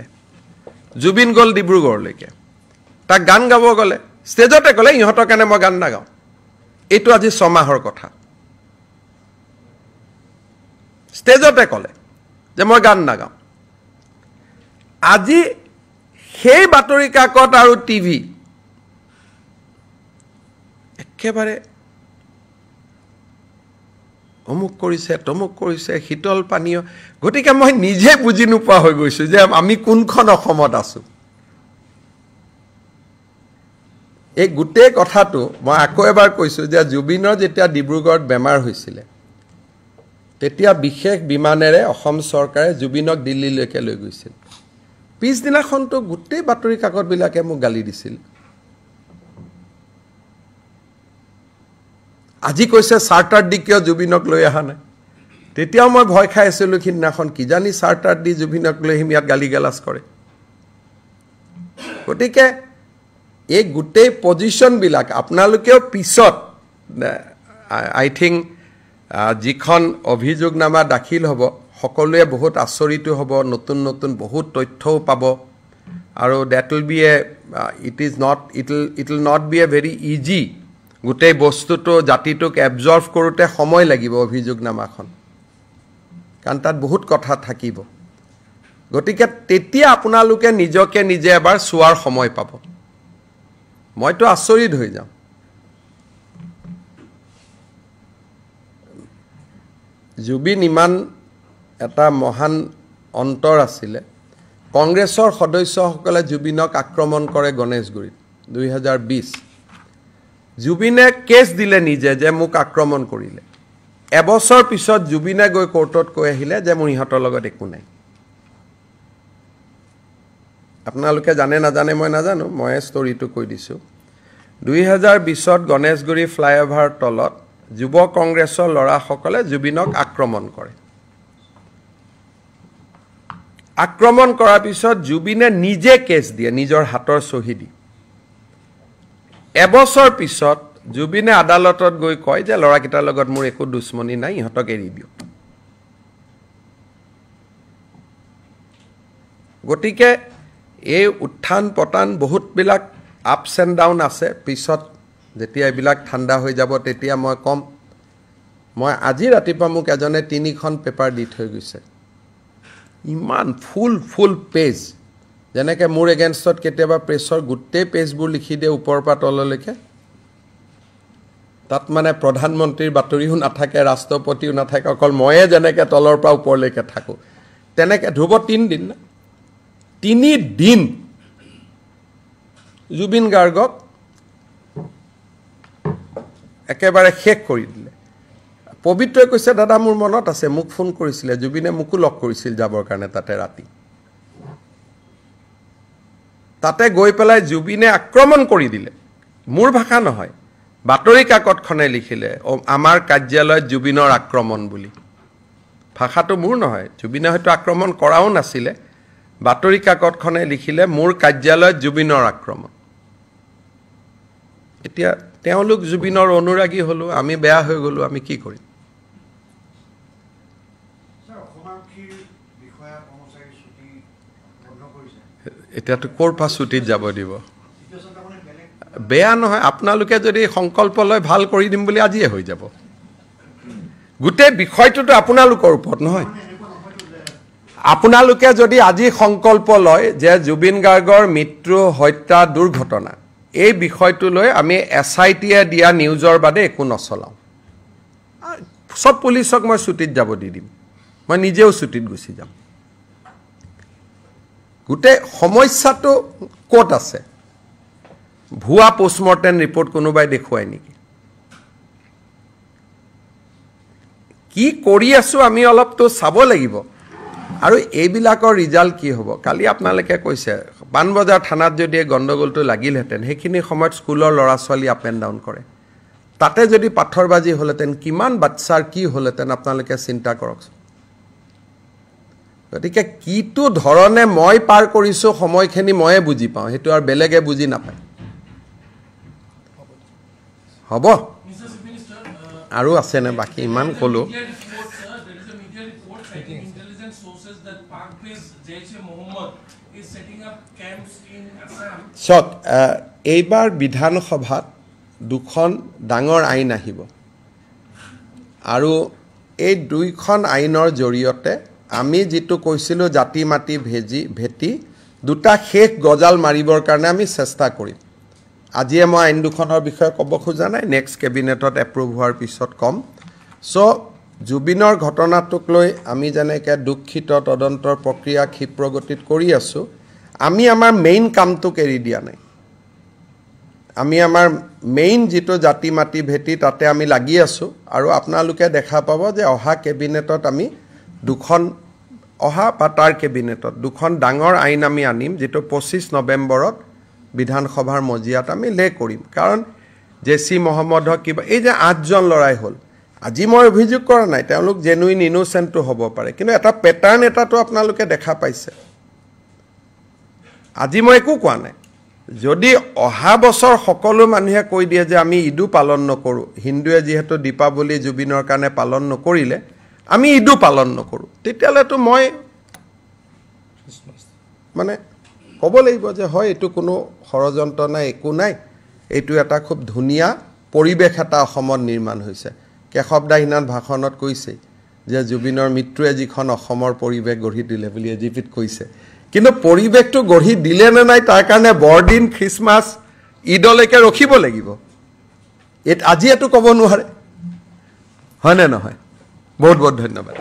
জুবিন গল ডিব্ৰুগড়লৈকে তা গান গাব গলে ষ্টেজতে গলে ইহঁতৰ কাৰণে মই গান নাগাওঁ এইটো আজি 6 মাহৰ কথা ষ্টেজতে কলে যে মই গান নাগাওঁ আজি সেই বাতৰি কাকত আৰু টিভি একেবাৰে অমুক কৰিছে তমুক কৰিছে শীতল পানীয় গতিকে মই নিজে বুজি নোপোৱা হৈ গৈছো যে আমি কোনখন অসমত আছো এই গুটে কথাটো মই আকৌ এবাৰ কৈছো যে জুবিনৰ যেতিয়া ডিব্ৰুগড়ত বেমাৰ হৈছিল তেতিয়া বিশেষ বিমানেৰে অসম চৰকাৰে জুবিনক দিল্লীলৈকে লৈ গৈছিল পিছদিনাখনটো গুটে বাতৰি কাকত বিলাকে মোক গালি দিছিল আজি কৈছে চাৰ্টাৰ দি কিয় জুবিনক লৈ আহা নাই তেতিয়াও মই ভয় খাই আছিলো কিনাখন কি জানি চাৰ্টাৰ দি জুবিনক লৈ হিমিয়াত গালি গালাজ কৰে গতিকে এই গুটে পজিশন বিলাক আপোনালোকেও পিছত আই থিংক যিখন অভিযোগনামা দাখিল হ'ব সকলোৱে বহুত আচৰিত হ'ব নতুন নতুন বহুত তথ্যও পাব আৰু that will be a it will not be a very easy গুটে বস্তুটো জাতিটোক এবজৰ্ভ কৰোতে সময় লাগিব অভিযোগনামাখন কাৰণ তাত বহুত কথা থাকিব গতিকে তেতিয়া আপোনালোকে নিজকে নিজে এবাৰ চোৱাৰ সময় পাব মইতো আচৰিত হৈ যাম জুবিন ইমান এটা মহান অন্তৰ আছিল কংগ্ৰেছৰ সদস্যসকলে জুবিনক আক্ৰমণ কৰে গণেশগুৰিত 2020 জুবিনে কেছ দিলে নিজে যে মোক আক্ৰমণ কৰিলে এবছৰ পিছত জুবিনে গৈ কোৰ্টত কৈ আহিলে যে মোৰ ইহঁতৰ লগত একো নাই আপোনালোকে জানে নাজানে মই নাজানো মই ষ্টৰীটো কৈ দিছো 2020ত গণেশগুৰি ফ্লাইঅভাৰ তলত যুৱ কংগ্ৰেছৰ ল'ৰাসকলে জুবিনক আক্ৰমণ কৰে আক্ৰমণ কৰাৰ পিছত জুবিনে নিজে কেছ দিয়ে নিজৰ হাতৰ চহী দি এবছৰ পিছত জুবিনে আদালতত গৈ কয় যে ল'ৰাকেইটাৰ লগত মোৰ একো দুশ্মনী নাই ইহঁতক এৰি দিও গতিকে এই উত্থান পতান বহুতবিলাক আপছ এণ্ড ডাউন আছে পিছত যেতিয়া এইবিলাক ঠাণ্ডা হৈ যাব তেতিয়া মই কম মই আজি ৰাতিপুৱা মোক এজনে 3খন পেপাৰ দি থৈ গৈছে ইমান ফুল পেজ যেনেকৈ মোৰ এগেইনষ্টত কেতিয়াবা প্ৰেছৰ গোটেই পেজবোৰ লিখি দিয়ে ওপৰৰ পৰা তললৈকে তাত মানে প্ৰধানমন্ত্ৰীৰ বাতৰিও নাথাকে ৰাষ্ট্ৰপতিও নাথাকে অকল ময়ে যেনেকৈ তলৰ পৰা ওপৰলৈকে থাকোঁ তেনেকৈ ধ্ৰুৱ 3 দিন 3 দিন জুবিন গাৰ্গক একেবাৰে শেষ কৰি দিলে পবিত্ৰই কৈছে দাদা মোৰ মনত আছে মোক ফোন কৰিছিলে জুবিনে মোকো লগ কৰিছিল যাবৰ কাৰণে তাতে ৰাতি তাতে গৈ পেলাই জুবিনে আক্ৰমণ কৰি দিলে মোৰ ভাষা নহয় বাতৰি কাকতখনে লিখিলে আমাৰ কাৰ্যালয়ত জুবিনৰ আক্ৰমণ বুলি ভাষাটো মোৰ নহয় জুবিনে হয়তো আক্ৰমণ কৰাও নাছিলে বাতৰি কাকতখনে লিখিলে মোৰ কাৰ্যালয়ত জুবিনৰ আক্ৰমণ এতিয়া তেওঁলোক জুবিনৰ অনুৰাগী হলো আমি বেয়া হৈ গলো আমি কি কৰিম এতিয়াতো ক'ৰ পৰা ছুটিত যাব দিব বেয়া নহয় আপোনালোকে যদি সংকল্প লয় ভাল কৰি দিম বুলি আজিয়ে হৈ যাব গোটেই বিষয়টোতো আপোনালোকৰ ওপৰত নহয় আপোনালোকে যদি আজি সংকল্প লয় যে জুবিন গাৰ্গৰ মৃত্যু হত্যা দুৰ্ঘটনা এই বিষয়টো লৈ আমি এছআইটিয়ে দিয়া নিউজৰ বাদে একো নচলাওঁ সব পুলিচক মই ছুটিত যাব দি দিম মই নিজেও ছুটিত গুচি যাম গোটেই সমস্যাটো ক'ত আছে ভুৱা পোষ্টমৰ্টেম ৰিপৰ্ট কোনোবাই দেখুৱাই নেকি কি কৰি আছো আমি অলপতো চাব লাগিব আৰু এইবিলাকৰ ৰিজাল্ট কি হ'ব কালি আপোনালোকে কৈছে পানবজাৰ থানাত যদি গণ্ডগোলটো লাগিলহেঁতেন সেইখিনি সময়ত স্কুলৰ ল'ৰা ছোৱালী আপ এণ্ড ডাউন কৰে তাতে যদি পাথৰবাজি হ'লহেঁতেন কিমান বাচ্চাৰ কি হ'লহেঁতেন আপোনালোকে চিন্তা কৰকচোন গতিকে কিটো ধৰণে মই পাৰ কৰিছোঁ সময়খিনি ময়ে বুজি পাওঁ সেইটো আৰু বেলেগে বুজি নাপায় হ'ব আৰু আছেনে বাকী ইমান ক'লোঁ চক এইবাৰ বিধানসভাত দুখন ডাঙৰ আইন আহিব আৰু এই দুইখন আইনৰ জৰিয়তে আমি যেটো কৈছিলোঁ জাতি মাটি ভেটি দুটা শেষ গজাল মাৰিবৰ কাৰণে আমি চেষ্টা কৰিম আজিয়ে মই আইন দুখনৰ বিষয়ে ক'ব খোজা নাই নেক্সট কেবিনেটত এপ্ৰুভ হোৱাৰ পিছত কম সো জুবিনৰ ঘটনাটোক লৈ আমি যেনেকৈ দুঃখিত তদন্তৰ প্ৰক্ৰিয়া ক্ষিপ্ৰগতিত কৰি আছোঁ আমি আমাৰ মেইন কামটোক এৰি দিয়া নাই আমি আমাৰ মেইন যেটো জাতি মাটি ভেটি তাতে আমি লাগি আছোঁ আৰু আপোনালোকে দেখা পাব যে অহা কেবিনেটত আমি দুখন অহা বা তাৰ কেবিনেটত দুখন ডাঙৰ আইন আমি আনিম যেটো 25 নৱেম্বৰত বিধানসভাৰ মজিয়াত আমি লে কৰিম কাৰণ জেসি মহম্মদক কিবা এই যে 8জন লৰাই হ'ল আজি মই অভিযোগ কৰা নাই তেওঁলোক জেনুইন ইনোসেন্ট হ'ব পাৰে কিন্তু এটা প্যাটাৰ্ন এটাটো আপোনালোকে দেখা পাইছে আজি মই একো কোৱা নাই যদি অহা বছৰ সকলো মানুহে কৈ দিয়ে যে আমি ঈদো পালন নকৰো হিন্দুৱে যেহেতু দীপাৱলী জুবিনৰ কাৰণে পালন নকৰিলে আমি ঈদো পালন নকৰো তেতিয়ালেতো মই মানে ক'ব লাগিব যে হয় এটো কোনো ষড়যন্ত্ৰ নাই একো নাই এটো এটা খুব ধুনিয়া পৰিবেশ এটা অসমত নিৰ্মাণ হৈছে কেশৱ দাহিনান ভাষণত কৈছে যে জুবিনৰ মৃত্যুৱে যিখন অসমৰ পৰিবেশ গঢ়ি দিলে বুলি এজিপিত কৈছে কিন্তু পৰিবেশটো গঢ়ি দিলে নে নাই তাৰ কাৰণে বৰদিন খ্ৰীষ্টমাছ ঈদলৈকে ৰখিব লাগিব আজি এটো ক'ব নোৱাৰে হয় নে নহয় বহুত বহুত ধন্যবাদ